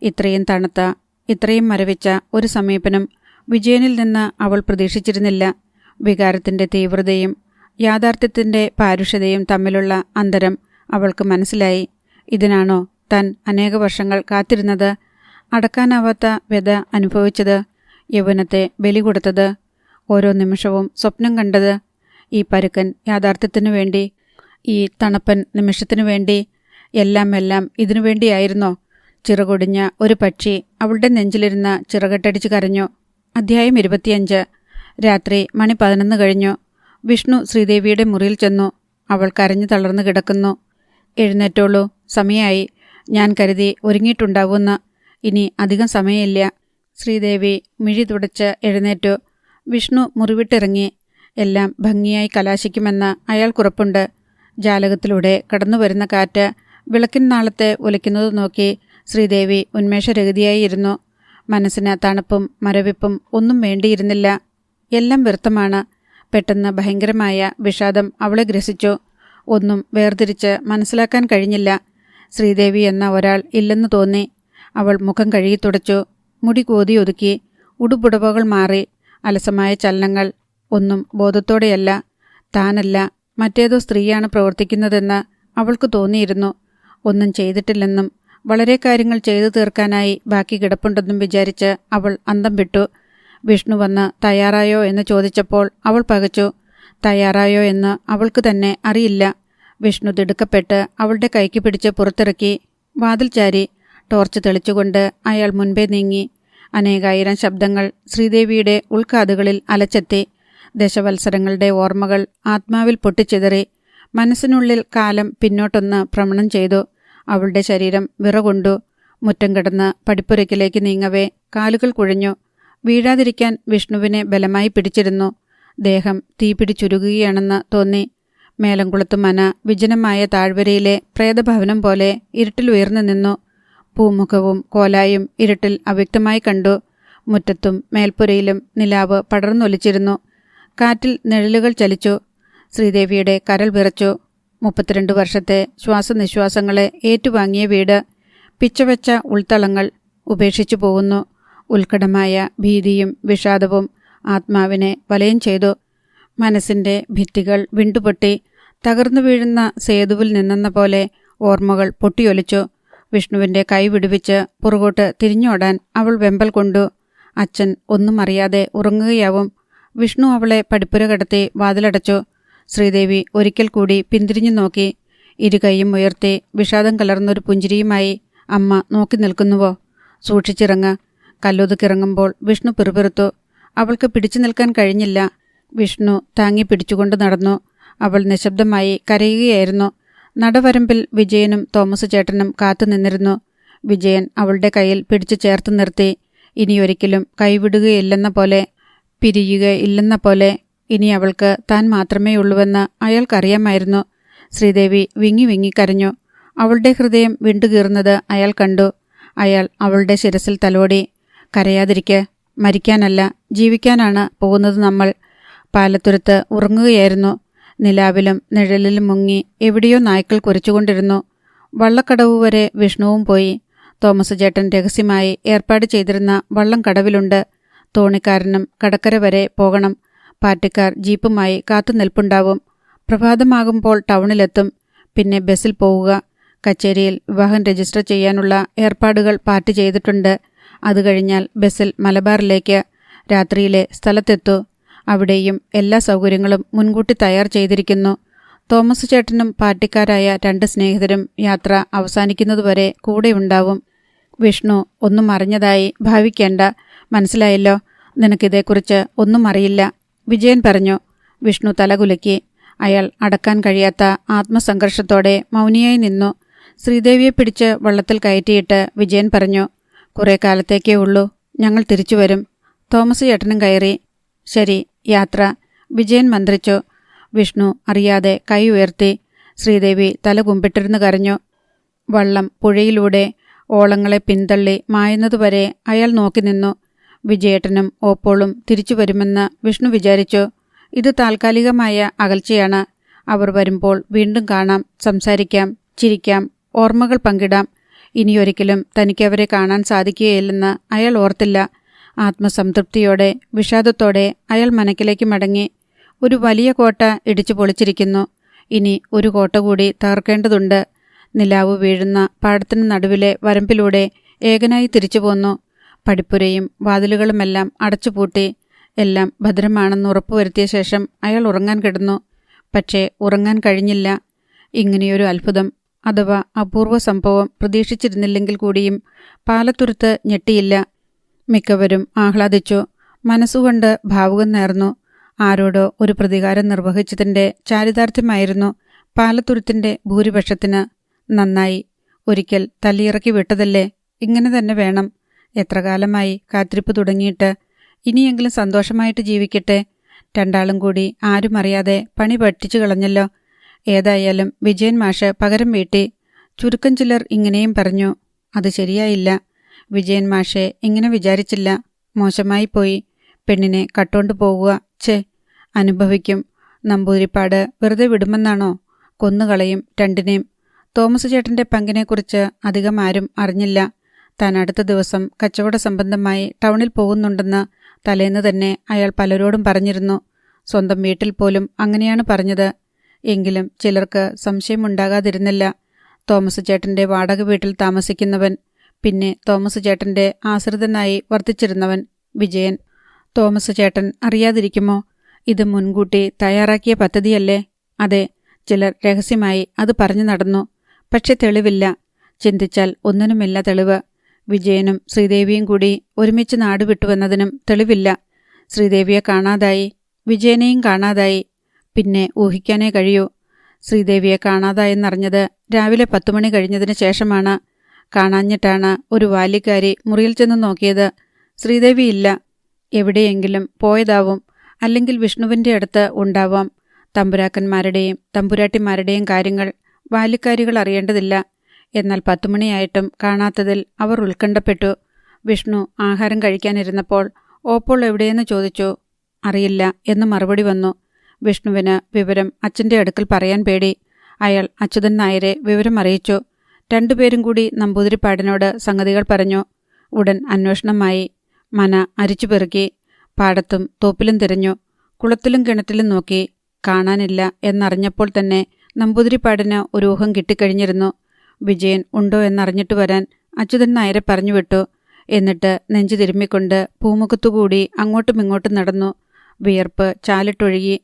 ഇത്രയും തണുത്ത, ഇത്രയും മരവിച്ച ഒരു സമീപനം വിജയനിൽ നിന്ന് അവൾ പ്രതീക്ഷിച്ചിരുന്നില്ല. വികാരത്തിൻ്റെ തീവ്രതയും യാഥാർത്ഥ്യത്തിൻ്റെ പാരുഷ്യതയും തമ്മിലുള്ള അന്തരം അവൾക്ക് മനസ്സിലായി. ഇതിനാണോ താൻ അനേക വർഷങ്ങൾ കാത്തിരുന്നത്? അടക്കാനാവാത്ത വ്യത അനുഭവിച്ചത്, യൗവനത്തെ ബലി കൊടുത്തത്, ഓരോ നിമിഷവും സ്വപ്നം കണ്ടത്, ഈ പരുക്കൻ യാഥാർത്ഥ്യത്തിനു വേണ്ടി, ഈ തണുപ്പൻ നിമിഷത്തിനു വേണ്ടി, എല്ലാം ഇതിനു വേണ്ടിയായിരുന്നോ? ചിറകൊടിഞ്ഞ ഒരു പക്ഷി അവളുടെ നെഞ്ചിലിരുന്ന് ചിറകട്ടടിച്ച് കരഞ്ഞു. അധ്യായം 25. രാത്രി മണി 11 കഴിഞ്ഞു. വിഷ്ണു ശ്രീദേവിയുടെ മുറിയിൽ ചെന്നു. അവൾ കരഞ്ഞു തളർന്നു കിടക്കുന്നു. എഴുന്നേറ്റോളൂ, സമയമായി. ഞാൻ കരുതി ഒരുങ്ങിയിട്ടുണ്ടാവുമെന്ന്. ഇനി അധികം സമയമില്ല. ശ്രീദേവി മിഴി തുടച്ച് എഴുന്നേറ്റു. വിഷ്ണു മുറിവിട്ടിറങ്ങി. എല്ലാം ഭംഗിയായി കലാശിക്കുമെന്ന് അയാൾക്കുറപ്പുണ്ട്. ജാലകത്തിലൂടെ കടന്നുവരുന്ന കാറ്റ് വിളക്കിൻ നാളത്തെ ഉലയ്ക്കുന്നത് നോക്കി ശ്രീദേവി ഉന്മേഷരഹിതയായിരുന്നു. മനസ്സിന് തണുപ്പും മരവിപ്പും ഒന്നും വേണ്ടിയിരുന്നില്ല. എല്ലാം വ്യർത്ഥമാണ്. പെട്ടെന്ന് ഭയങ്കരമായ വിഷാദം അവളെ ഗ്രസിച്ചു. ഒന്നും വേർതിരിച്ച് മനസ്സിലാക്കാൻ കഴിഞ്ഞില്ല. ശ്രീദേവി എന്ന ഒരാൾ ഇല്ലെന്ന് തോന്നി. അവൾ മുഖം കഴുകി തുടച്ചു. മുടി കോതി ഒതുക്കി. ഉടുപുടവകൾ മാറി. അലസമായ ചലനങ്ങൾ. ഒന്നും ബോധത്തോടെയല്ല. താനല്ല, മറ്റേതോ സ്ത്രീയാണ് പ്രവർത്തിക്കുന്നതെന്ന് അവൾക്ക് തോന്നിയിരുന്നു. ഒന്നും ചെയ്തിട്ടില്ലെന്നും വളരെ കാര്യങ്ങൾ ചെയ്തു തീർക്കാനായി ബാക്കി കിടപ്പുണ്ടെന്നും വിചാരിച്ച് അവൾ അന്തം വിട്ടു. വിഷ്ണു വന്ന് തയ്യാറായോ എന്ന് ചോദിച്ചപ്പോൾ അവൾ പകച്ചു. തയ്യാറായോ എന്ന് അവൾക്ക് തന്നെ അറിയില്ല. വിഷ്ണു തിടുക്കപ്പെട്ട് അവളുടെ കൈക്ക് പിടിച്ച് പുറത്തിറക്കി. വാതിൽ ചാരി. ടോർച്ച് തെളിച്ചുകൊണ്ട് അയാൾ മുൻപേ നീങ്ങി. അനേകായിരം ശബ്ദങ്ങൾ ശ്രീദേവിയുടെ ഉൾക്കാതുകളിൽ അലച്ചെത്തി. ദശവത്സരങ്ങളുടെ ഓർമ്മകൾ ആത്മാവിൽ പൊട്ടിച്ചിതറി. മനസ്സിനുള്ളിൽ കാലം പിന്നോട്ടൊന്ന് ഭ്രമണം ചെയ്തു. അവളുടെ ശരീരം വിറകൊണ്ടു. മുറ്റം കിടന്ന് പടിപ്പുരയ്ക്കിലേക്ക് നീങ്ങവേ കാലുകൾ കുഴഞ്ഞു. വീഴാതിരിക്കാൻ വിഷ്ണുവിനെ ബലമായി പിടിച്ചിരുന്നു. ദേഹം തീപിടിച്ചുരുകുകയാണെന്ന് തോന്നി. മേലംകുളത്ത് മന വിജനമായ താഴ്വരയിലെ പ്രേതഭവനം പോലെ ഇരുട്ടിൽ ഉയർന്നു നിന്നു. പൂമുഖവും കോലായും ഇരുട്ടിൽ അവ്യക്തമായി കണ്ടു. മുറ്റത്തും മേൽപ്പുരയിലും നിലാവ് പടർന്നൊലിച്ചിരുന്നു. കാറ്റിൽ നിഴലുകൾ ചലിച്ചു. ശ്രീദേവിയുടെ കരൾ വിറച്ചു. 32 വർഷത്തെ ശ്വാസനിശ്വാസങ്ങളെ ഏറ്റുവാങ്ങിയ വീട്, പിച്ചവെച്ച ഉൾത്തളങ്ങൾ ഉപേക്ഷിച്ചു പോകുന്നു. ഉത്കടമായ ഭീതിയും വിഷാദവും ആത്മാവിനെ വലയം ചെയ്തു. മനസ്സിൻ്റെ ഭിത്തികൾ വിണ്ടുപൊട്ടി. തകർന്നു വീഴുന്ന സേതുവിൽ നിന്നെന്ന പോലെ ഓർമ്മകൾ പൊട്ടിയൊലിച്ചു. വിഷ്ണുവിൻ്റെ കൈ വിടുവിച്ച് പുറകോട്ട് തിരിഞ്ഞോടാൻ അവൾ വെമ്പൽ കൊണ്ടു. അച്ഛൻ ഒന്നും അറിയാതെ ഉറങ്ങുകയാവും. വിഷ്ണു അവളെ പടിപ്പുര കടത്തി വാതിലടച്ചു. ശ്രീദേവി ഒരിക്കൽ കൂടി പിന്തിരിഞ്ഞു നോക്കി. ഇരുകൈയും ഉയർത്തി വിഷാദം കലർന്നൊരു പുഞ്ചിരിയുമായി അമ്മ നോക്കി നിൽക്കുന്നുവോ? സൂക്ഷിച്ചിറങ്ങ്. കല്ലൊതുക്കിറങ്ങുമ്പോൾ വിഷ്ണു പിറുപിറുത്തു. അവൾക്ക് പിടിച്ചു നിൽക്കാൻ കഴിഞ്ഞില്ല. വിഷ്ണു താങ്ങി പിടിച്ചുകൊണ്ട് നടന്നു. അവൾ നിശബ്ദമായി കരയുകയായിരുന്നു. നടവരമ്പിൽ വിജയനും തോമസ് ചേട്ടനും കാത്തുനിന്നിരുന്നു. വിജയൻ അവളുടെ കയ്യിൽ പിടിച്ചു ചേർത്ത് നിർത്തി. ഇനിയൊരിക്കലും കൈവിടുകയില്ലെന്ന പോലെ, പിരിയുകയില്ലെന്ന പോലെ. ഇനി അവൾക്ക് താൻ മാത്രമേയുള്ളൂവെന്ന് അയാൾക്കറിയാമായിരുന്നു. ശ്രീദേവി വിങ്ങി വിങ്ങി കരഞ്ഞു. അവളുടെ ഹൃദയം വിണ്ടുകീറുന്നത് അയാൾ കണ്ടു. അയാൾ അവളുടെ ശിരസിൽ തലോടി. കരയാതിരിക്കെ. മരിക്കാനല്ല, ജീവിക്കാനാണ് പോകുന്നത് നമ്മൾ. പാലത്തുരുത്ത് ഉറങ്ങുകയായിരുന്നു. നിലാവിലും നിഴലിലും മുങ്ങി എവിടെയോ നായ്ക്കൾ കുരച്ചുകൊണ്ടിരുന്നു. വള്ളക്കടവ് വരെ വിഷ്ണുവും പോയി. തോമസ് ചേട്ടൻ രഹസ്യമായി ഏർപ്പാട് ചെയ്തിരുന്ന വള്ളം കടവിലുണ്ട്. തോണിക്കാരനും കടക്കര വരെ പോകണം. പാർട്ടിക്കാർ ജീപ്പുമായി കാത്തുനിൽപ്പുണ്ടാവും. പ്രഭാതമാകുമ്പോൾ ടൗണിലെത്തും. പിന്നെ ബസ്സിൽ പോവുക. കച്ചേരിയിൽ വിവാഹം രജിസ്റ്റർ ചെയ്യാനുള്ള ഏർപ്പാടുകൾ പാർട്ടി ചെയ്തിട്ടുണ്ട്. അത് കഴിഞ്ഞാൽ ബസ്സിൽ മലബാറിലേക്ക്. രാത്രിയിലെ സ്ഥലത്തെത്തൂ. അവിടെയും എല്ലാ സൗകര്യങ്ങളും മുൻകൂട്ടി തയ്യാർ ചെയ്തിരിക്കുന്നു. തോമസ് ചേട്ടനും പാർട്ടിക്കാരായ 2 സ്നേഹിതരും യാത്ര അവസാനിക്കുന്നതുവരെ കൂടെയുണ്ടാവും. വിഷ്ണു ഒന്നും അറിഞ്ഞതായി ഭാവിക്കേണ്ട. മനസ്സിലായല്ലോ? നിനക്കിതേക്കുറിച്ച് ഒന്നും അറിയില്ല, വിജയൻ പറഞ്ഞു. വിഷ്ണു തലകുലുക്കി. അയാൾ അടക്കാൻ കഴിയാത്ത ആത്മസംഘർഷത്തോടെ മൗനിയായി നിന്നു. ശ്രീദേവിയെ പിടിച്ച് വള്ളത്തിൽ കയറ്റിയിട്ട് വിജയൻ പറഞ്ഞു, കുറേ കാലത്തേക്കേ ഉള്ളൂ, ഞങ്ങൾ തിരിച്ചു വരും. തോമസ് ചേട്ടനും കയറി. ശരി, യാത്ര, വിജയൻ മന്ത്രിച്ചു. വിഷ്ണു അറിയാതെ കൈ ഉയർത്തി. ശ്രീദേവി തല കുമ്പിട്ടിരുന്ന് കരഞ്ഞു. വള്ളം പുഴയിലൂടെ ഓളങ്ങളെ പിന്തള്ളി മായുന്നതുവരെ അയാൾ നോക്കി നിന്നു. വിജയേട്ടനും ഓപ്പോളും തിരിച്ചു വരുമെന്ന് വിഷ്ണു വിചാരിച്ചു. ഇത് താൽക്കാലികമായ അകൽച്ചയാണ്. അവർ വരുമ്പോൾ വീണ്ടും കാണാം, സംസാരിക്കാം, ചിരിക്കാം, ഓർമ്മകൾ പങ്കിടാം. ഇനിയൊരിക്കലും തനിക്കവരെ കാണാൻ സാധിക്കുകയില്ലെന്ന് അയാൾ ഓർത്തില്ല. ആത്മസംതൃപ്തിയോടെ വിഷാദത്തോടെ അയാൾ മനക്കിലേക്ക് മടങ്ങി. ഒരു വലിയ കോട്ട ഇടിച്ചു പൊളിച്ചിരിക്കുന്നു. ഇനി ഒരു കോട്ട കൂടി തകർക്കേണ്ടതുണ്ട്. നിലാവ് വീഴുന്ന പാടത്തിന് നടുവിലെ വരമ്പിലൂടെ ഏകനായി തിരിച്ചു പോന്നു. പടിപ്പുരയും വാതിലുകളുമെല്ലാം അടച്ചുപൂട്ടി. എല്ലാം ഭദ്രമാണെന്ന് ഉറപ്പുവരുത്തിയ ശേഷം അയാൾ ഉറങ്ങാൻ കിടന്നു. പക്ഷേ ഉറങ്ങാൻ കഴിഞ്ഞില്ല. ഇങ്ങനെയൊരു അത്ഭുതം അഥവാ അപൂർവ സംഭവം പ്രതീക്ഷിച്ചിരുന്നില്ലെങ്കിൽ കൂടിയും പാലത്തുരുത്ത് ഞെട്ടിയില്ല. മിക്കവരും ആഹ്ലാദിച്ചു. മനസ്സുകൊണ്ട് ഭാവുകം നേർന്നു. ആരോടോ ഒരു പ്രതികാരം നിർവഹിച്ചതിൻ്റെ ചാരിതാർത്ഥ്യമായിരുന്നു പാലത്തുരുത്തിൻ്റെ ഭൂരിപക്ഷത്തിന്. നന്നായി, ഒരിക്കൽ തല്ലിയിറക്കി വിട്ടതല്ലേ, ഇങ്ങനെ തന്നെ വേണം. എത്ര കാലമായി കാത്തിരിപ്പ് തുടങ്ങിയിട്ട്. ഇനിയെങ്കിലും സന്തോഷമായിട്ട് ജീവിക്കട്ടെ. രണ്ടാളും കൂടി ആരും അറിയാതെ പണി പഠിച്ചു കളഞ്ഞല്ലോ. ഏതായാലും വിജയൻ മാഷ് പകരം വീട്ടി. ചുരുക്കം ചിലർ ഇങ്ങനെയും പറഞ്ഞു. അത് ശരിയായില്ല. വിജയൻ മാഷെ ഇങ്ങനെ വിചാരിച്ചില്ല. മോശമായിപ്പോയി. പെണ്ണിനെ കട്ടോണ്ടു പോകുക. ഛേ, അനുഭവിക്കും. നമ്പൂതിരിപ്പാട് വെറുതെ വിടുമെന്നാണോ? കൊന്നുകളയും രണ്ടിനെയും. തോമസ് ചേട്ടൻ്റെ പങ്കിനെക്കുറിച്ച് അധികം ആരും അറിഞ്ഞില്ല. താൻ അടുത്ത ദിവസം കച്ചവട സംബന്ധമായി ടൗണിൽ പോകുന്നുണ്ടെന്ന് തലേന്ന് തന്നെ അയാൾ പലരോടും പറഞ്ഞിരുന്നു. സ്വന്തം വീട്ടിൽ പോലും അങ്ങനെയാണ് പറഞ്ഞത്. എങ്കിലും ചിലർക്ക് സംശയമുണ്ടാകാതിരുന്നില്ല. തോമസ് ചേട്ടൻ്റെ വാടക വീട്ടിൽ താമസിക്കുന്നവൻ, പിന്നെ തോമസ് ചേട്ടൻ്റെ ആശ്രിതനായി വർത്തിച്ചിരുന്നവൻ വിജയൻ. തോമസ് ചേട്ടൻ അറിയാതിരിക്കുമോ? ഇത് മുൻകൂട്ടി തയ്യാറാക്കിയ പദ്ധതിയല്ലേ? അതെ, ചിലർ രഹസ്യമായി അത് പറഞ്ഞു നടന്നു. പക്ഷെ തെളിവില്ല. ചിന്തിച്ചാൽ ഒന്നിനുമില്ല തെളിവ്. വിജയനും ശ്രീദേവിയും കൂടി ഒരുമിച്ച് നാടുവിട്ടുവെന്നതിനും തെളിവില്ല. ശ്രീദേവിയെ കാണാതായി, വിജയനെയും കാണാതായി. പിന്നെ ഊഹിക്കാനേ കഴിയൂ. ശ്രീദേവിയെ കാണാതായെന്നറിഞ്ഞത് രാവിലെ 10 മണി കഴിഞ്ഞതിന് ശേഷമാണ്. കാണാഞ്ഞിട്ടാണ് ഒരു ബാല്യക്കാരി മുറിയിൽ ചെന്ന് നോക്കിയത്. ശ്രീദേവിയില്ല. എവിടെയെങ്കിലും പോയതാവും. അല്ലെങ്കിൽ വിഷ്ണുവിൻ്റെ അടുത്ത് ഉണ്ടാവാം. തമ്പുരാക്കന്മാരുടെയും തമ്പുരാട്ടിമാരുടെയും കാര്യങ്ങൾ ബാല്യക്കാരികൾ അറിയേണ്ടതില്ല. എന്നാൽ 10 മണിയായിട്ടും കാണാത്തതിൽ അവർ ഉത്കണ്ഠപ്പെട്ടു. വിഷ്ണു ആഹാരം കഴിക്കാനിരുന്നപ്പോൾ ഓപ്പോൾ എവിടെയെന്ന് ചോദിച്ചു. അറിയില്ല എന്ന് മറുപടി വന്നു. വിഷ്ണുവിന് വിവരം അച്ഛൻ്റെ അടുക്കൽ പറയാൻ പേടി. അയാൾ അച്യുതൻ നായരെ വിവരം അറിയിച്ചു. രണ്ടുപേരും കൂടി നമ്പൂതിരിപ്പാടിനോട് സംഗതികൾ പറഞ്ഞു. ഉടൻ അന്വേഷണമായി. മന അരിച്ചുപെറുക്കി. പാടത്തും തോപ്പിലും തിരഞ്ഞു. കുളത്തിലും കിണറ്റിലും നോക്കി. കാണാനില്ല എന്നറിഞ്ഞപ്പോൾ തന്നെ നമ്പൂതിരിപ്പാടിന് ഒരു ഊഹം കിട്ടിക്കഴിഞ്ഞിരുന്നു. വിജയൻ ഉണ്ടോ എന്നറിഞ്ഞിട്ട് വരാൻ അച്യുതൻ നായരെ പറഞ്ഞുവിട്ടു. എന്നിട്ട് നെഞ്ചു തിരുമ്മിക്കൊണ്ട് പൂമുഖത്തുകൂടി അങ്ങോട്ടും ഇങ്ങോട്ടും നടന്നു. വിയർപ്പ് ചാലിട്ടൊഴുകി.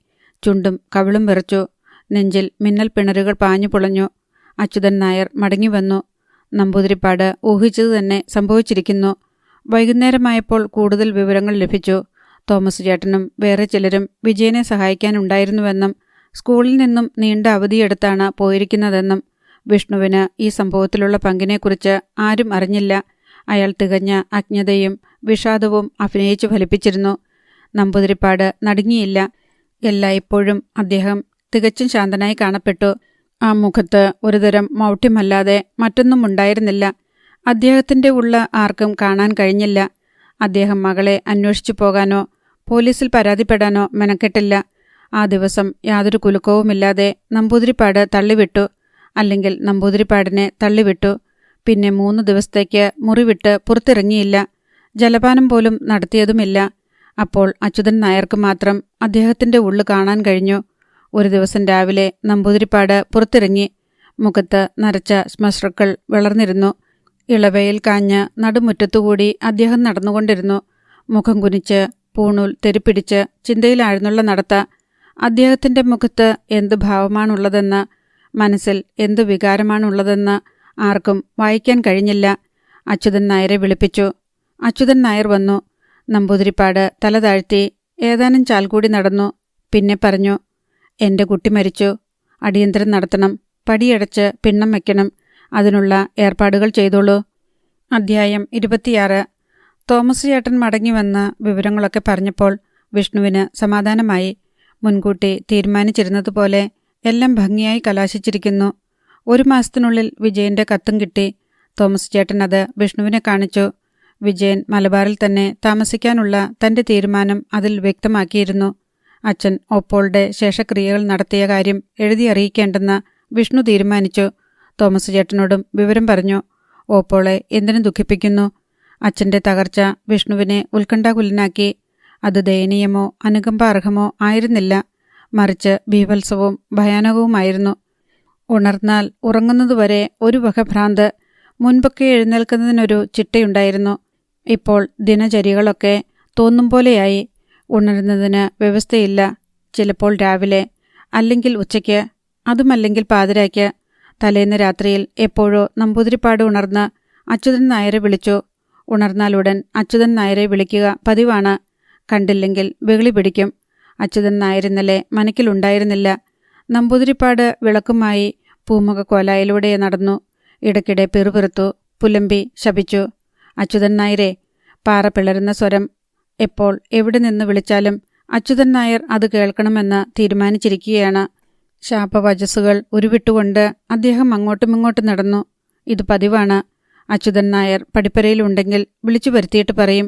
ചുണ്ടും കവിളും വിറച്ചു. നെഞ്ചിൽ മിന്നൽ പിണരുകൾ പാഞ്ഞു പൊളഞ്ഞു. അച്യുതൻ നായർ മടങ്ങി വന്നു. നമ്പൂതിരിപ്പാട് ഊഹിച്ചത് തന്നെ സംഭവിച്ചിരിക്കുന്നു. വൈകുന്നേരമായപ്പോൾ കൂടുതൽ വിവരങ്ങൾ ലഭിച്ചു. തോമസ് ചേട്ടനും വേറെ ചിലരും വിജയനെ സഹായിക്കാനുണ്ടായിരുന്നുവെന്നും സ്കൂളിൽ നിന്നും നീണ്ട അവധിയെടുത്താണ് പോയിരിക്കുന്നതെന്നും. വിഷ്ണുവിന് ഈ സംഭവത്തിലുള്ള പങ്കിനെക്കുറിച്ച് ആരും അറിഞ്ഞില്ല. അയാൾ തികഞ്ഞ അജ്ഞതയും വിഷാദവും അഭിനയിച്ചു ഫലിപ്പിച്ചിരുന്നു. നമ്പൂതിരിപ്പാട് നടുങ്ങിയില്ല. എല്ലായ്പ്പോഴും അദ്ദേഹം തികച്ചും ശാന്തനായി കാണപ്പെട്ടു. ആ മുഖത്ത് ഒരുതരം മൗഢ്യമല്ലാതെ മറ്റൊന്നും ഉണ്ടായിരുന്നില്ല. അദ്ദേഹത്തിൻ്റെ ഉള്ള ആർക്കും കാണാൻ കഴിഞ്ഞില്ല. അദ്ദേഹം മകളെ അന്വേഷിച്ചു പോകാനോ പോലീസിൽ പരാതിപ്പെടാനോ മെനക്കെട്ടില്ല. ആ ദിവസം യാതൊരു കുലുക്കവുമില്ലാതെ നമ്പൂതിരിപ്പാട് തള്ളിവിട്ടു. അല്ലെങ്കിൽ നമ്പൂതിരിപ്പാടിനെ തള്ളിവിട്ടു. പിന്നെ 3 ദിവസത്തേക്ക് മുറി വിട്ട് പുറത്തിറങ്ങിയില്ല. ജലപാനം പോലും നടത്തിയതുമില്ല. അപ്പോൾ അച്യുതൻ നായർക്ക് മാത്രം അദ്ദേഹത്തിൻ്റെ ഉള്ളു കാണാൻ കഴിഞ്ഞു. ഒരു ദിവസം രാവിലെ നമ്പൂതിരിപ്പാട് പുറത്തിറങ്ങി. മുഖത്ത് നരച്ച ശ്മശ്രുക്കൾ വിളർന്നിരുന്നു. ഇളവയിൽ കാഞ്ഞ് നടുമുറ്റത്തുകൂടി അദ്ദേഹം നടന്നുകൊണ്ടിരുന്നു. മുഖം കുനിച്ച് പൂണൂൽ തെരുപ്പിടിച്ച് ചിന്തയിലാഴ്ന്നുള്ള നടത്ത. അദ്ദേഹത്തിൻ്റെ മുഖത്ത് എന്ത് ഭാവമാണുള്ളതെന്ന്, മനസ്സിൽ എന്തു വികാരമാണുള്ളതെന്ന് ആർക്കും വായിക്കാൻ കഴിഞ്ഞില്ല. അച്യുതൻ നായരെ വിളിപ്പിച്ചു. അച്യുതൻ നായർ വന്നു. നമ്പൂതിരിപ്പാട് തല താഴ്ത്തി ഏതാനും ചാൽ കൂടി നടന്നു. പിന്നെ പറഞ്ഞു, എൻ്റെ കുട്ടി മരിച്ചു. അടിയന്തരം നടത്തണം. പടിയടച്ച് പിണ്ണം വയ്ക്കണം. അതിനുള്ള ഏർപ്പാടുകൾ ചെയ്തോളൂ. അധ്യായം 26. തോമസ് ചേട്ടൻ മടങ്ങി വന്ന് വിവരങ്ങളൊക്കെ പറഞ്ഞപ്പോൾ വിഷ്ണുവിന് സമാധാനമായി. മുൻകൂട്ടി തീരുമാനിച്ചിരുന്നതുപോലെ എല്ലാം ഭംഗിയായി കലാശിച്ചിരിക്കുന്നു. 1 മാസത്തിനുള്ളിൽ വിജയൻ്റെ കത്തും കിട്ടി. തോമസ് ചേട്ടൻ അത് വിഷ്ണുവിനെ കാണിച്ചു. വിജയൻ മലബാറിൽ തന്നെ താമസിക്കാനുള്ള തൻ്റെ തീരുമാനം അതിൽ വ്യക്തമാക്കിയിരുന്നു. അച്ഛൻ ഓപ്പോളുടെ ശേഷക്രിയകൾ നടത്തിയ കാര്യം എഴുതി അറിയിക്കേണ്ടെന്ന് വിഷ്ണു തീരുമാനിച്ചു. തോമസ് ചേട്ടനോടും വിവരം പറഞ്ഞു. ഓപ്പോളെ എന്തിനു ദുഃഖിപ്പിക്കുന്നു? അച്ഛൻ്റെ തകർച്ച വിഷ്ണുവിനെ ഉത്കണ്ഠാകുലനാക്കി. അത് ദയനീയമോ അനുകമ്പാർഹമോ ആയിരുന്നില്ല, മറിച്ച് ബീഭത്സവും ഭയാനകവുമായിരുന്നു. ഉണർന്നാൽ ഉറങ്ങുന്നതുവരെ ഒരു വക ഭ്രാന്ത്. മുൻപൊക്കെ എഴുന്നേൽക്കുന്നതിനൊരു ചിട്ടയുണ്ടായിരുന്നു. ഇപ്പോൾ ദിനചര്യകളൊക്കെ തോന്നും പോലെയായി. ഉണരുന്നതിന് വ്യവസ്ഥയില്ല. ചിലപ്പോൾ രാവിലെ, അല്ലെങ്കിൽ ഉച്ചയ്ക്ക്, അതുമല്ലെങ്കിൽ പാതിരായ്ക്ക്. തലേന്ന് രാത്രിയിൽ എപ്പോഴോ നമ്പൂതിരിപ്പാട് ഉണർന്ന് അച്യുതൻ നായരെ വിളിച്ചു. ഉണർന്നാലുടൻ അച്യുതൻ നായരെ വിളിക്കുക പതിവാണ്. കണ്ടില്ലെങ്കിൽ വെകിളി പിടിക്കും. അച്യുതൻ നായർ ഇന്നലെ മനക്കിലുണ്ടായിരുന്നില്ല. നമ്പൂതിരിപ്പാട് വിളക്കുമായി പൂമുഖ കോലായിലൂടെ നടന്നു. ഇടയ്ക്കിടെ പിറുപിറുത്തു, പുലമ്പി, ശപിച്ചു. അച്യുതൻ നായരെ, പാറ പിളരുന്ന സ്വരം. എപ്പോൾ എവിടെ നിന്ന് വിളിച്ചാലും അച്യുതൻ നായർ അത് കേൾക്കണമെന്ന് തീരുമാനിച്ചിരിക്കുകയാണ്. ശാപവചസ്സുകൾ ഉരുവിട്ടുകൊണ്ട് അദ്ദേഹം അങ്ങോട്ടുമിങ്ങോട്ടും നടന്നു. ഇത് പതിവാണ്. അച്യുതൻ നായർ പടിപ്പരയിലുണ്ടെങ്കിൽ വിളിച്ചു വരുത്തിയിട്ട് പറയും,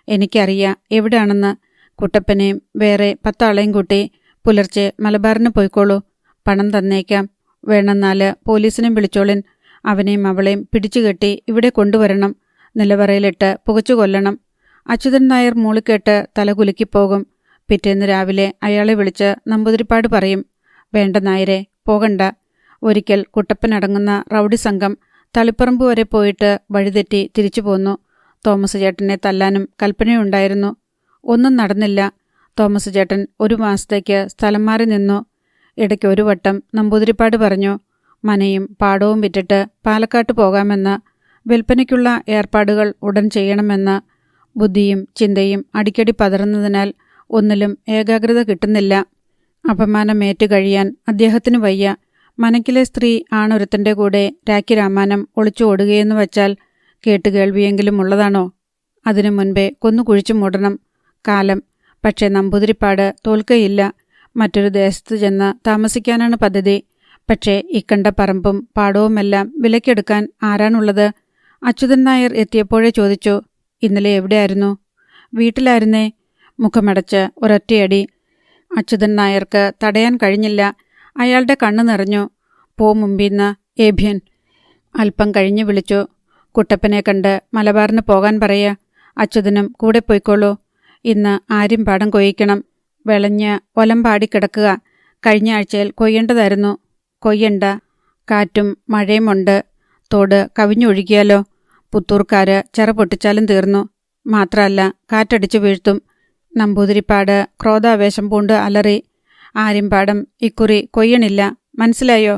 എനിക്കറിയാം എവിടെയാണെന്ന്. കുട്ടപ്പനെയും വേറെ 10 ആളെയും കൂട്ടി പുലർച്ചെ മലബാറിന് പോയിക്കോളൂ. പണം തന്നേക്കാം. വേണമെന്നാൽ പോലീസിനെയും വിളിച്ചോളിൻ. അവനെയും അവളെയും പിടിച്ചുകെട്ടി ഇവിടെ കൊണ്ടുവരണം. നിലവറയിലിട്ട് പുകച്ചു കൊല്ലണം. അച്യുതൻ നായർ മൂളിക്കേട്ട് തലകുലുക്കിപ്പോകും. പിറ്റേന്ന് രാവിലെ അയാളെ വിളിച്ച് നമ്പൂതിരിപ്പാട് പറയും, വേണ്ട നായരെ, പോകണ്ട. ഒരിക്കൽ കുട്ടപ്പനടങ്ങുന്ന റൗഡി സംഘം തളിപ്പറമ്പ് വരെ പോയിട്ട് വഴിതെറ്റി തിരിച്ചു പോന്നു. തോമസ് ചേട്ടനെ തല്ലാനും കൽപ്പനയുണ്ടായിരുന്നു. ഒന്നും നടന്നില്ല. തോമസ് ചേട്ടൻ 1 മാസത്തേക്ക് സ്ഥലം മാറി നിന്നു. ഇടയ്ക്ക് ഒരു വട്ടം നമ്പൂതിരിപ്പാട് പറഞ്ഞു, മനയും പാടവും വിറ്റിട്ട് പാലക്കാട്ട് പോകാമെന്ന്. വിൽപ്പനയ്ക്കുള്ള ഏർപ്പാടുകൾ ഉടൻ ചെയ്യണമെന്ന്. ബുദ്ധിയും ചിന്തയും അടിക്കടി പതറുന്നതിനാൽ ഒന്നിലും ഏകാഗ്രത കിട്ടുന്നില്ല. അപമാനമേറ്റു കഴിയാൻ അദ്ദേഹത്തിന് വയ്യ. മനക്കിലെ സ്ത്രീ ആണൊരുത്തൻ്റെ കൂടെ രാഖി രാമാനം ഒളിച്ചു ഓടുകയെന്ന് വച്ചാൽ കേട്ടുകേൾവിയെങ്കിലും ഉള്ളതാണോ? അതിനു മുൻപേ കൊന്നുകുഴിച്ചു മൂടണം. കാലം. പക്ഷേ നമ്പൂതിരിപ്പാട് തോൽക്കയില്ല. മറ്റൊരു ദേശത്ത് ചെന്ന് താമസിക്കാനാണ് പദ്ധതി. പക്ഷേ ഇക്കണ്ട പറമ്പും പാടവുമെല്ലാം വിലക്കെടുക്കാൻ ആരാണുള്ളത്? അച്യുതൻ നായർ എത്തിയപ്പോഴേ ചോദിച്ചു, ഇന്നലെ എവിടെയായിരുന്നു? വീട്ടിലായിരുന്നേ. മുഖമടച്ച് ഒരൊറ്റയടി. അച്യുതൻ നായർക്ക് തടയാൻ കഴിഞ്ഞില്ല. അയാളുടെ കണ്ണു നിറഞ്ഞു. പോ മുമ്പീന്ന്, ഏഭ്യൻ. അല്പം കഴിഞ്ഞ് വിളിച്ചു, കുട്ടപ്പനെ കണ്ട് മലബാറിന് പോകാൻ പറയുക. അച്യുതനും കൂടെ പോയിക്കോളൂ. ഇന്ന് ആരും പാടം കൊയ്യിക്കണം. വിളഞ്ഞ് ഒലം പാടിക്കിടക്കുക. കഴിഞ്ഞ ആഴ്ചയിൽ കൊയ്യേണ്ടതായിരുന്നു. കൊയ്യണ്ട. കാറ്റും മഴയുമുണ്ട്. തോട് കവിഞ്ഞൊഴുകിയാലോ? പുത്തൂർക്കാര് ചിറ പൊട്ടിച്ചാലും തീർന്നു. മാത്രമല്ല കാറ്റടിച്ചു വീഴ്ത്തും. നമ്പൂതിരിപ്പാട് ക്രോധാവേശം പൂണ്ട് അലറി, ആര്യമ്പാടം ഇക്കുറി കൊയ്യണില്ല, മനസ്സിലായോ?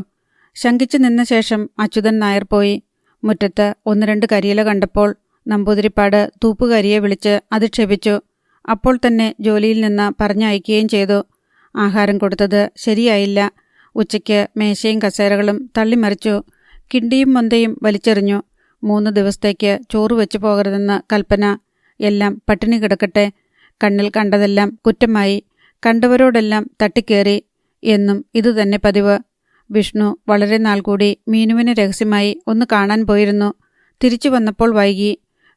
ശങ്കിച്ചു നിന്ന ശേഷം അച്യുതൻ നായർ പോയി. മുറ്റത്ത് 1-2 കരിയില കണ്ടപ്പോൾ നമ്പൂതിരിപ്പാട് തൂപ്പുകരിയെ വിളിച്ച് അധിക്ഷേപിച്ചു. അപ്പോൾ തന്നെ ജോലിയിൽ നിന്ന് പറഞ്ഞയക്കുകയും ചെയ്തു. ആഹാരം കൊടുത്തത് ശരിയായില്ല. ഉച്ചയ്ക്ക് മേശയും കസേരകളും തള്ളിമറിച്ചു. കിണ്ടിയും മൊന്തയും വലിച്ചെറിഞ്ഞു. 3 ദിവസത്തേക്ക് ചോറ് വെച്ചു പോകരുതെന്ന് കൽപ്പന. എല്ലാം പട്ടിണി കിടക്കട്ടെ. കണ്ണിൽ കണ്ടതെല്ലാം കുറ്റമായി. കണ്ടവരോടെല്ലാം തട്ടിക്കേറി. എന്നും ഇതുതന്നെ പതിവ്. വിഷ്ണു വളരെ നാൾ കൂടി മീനുവിനെ രഹസ്യമായി ഒന്ന് കാണാൻ പോയിരുന്നു. തിരിച്ചു വന്നപ്പോൾ വൈകി.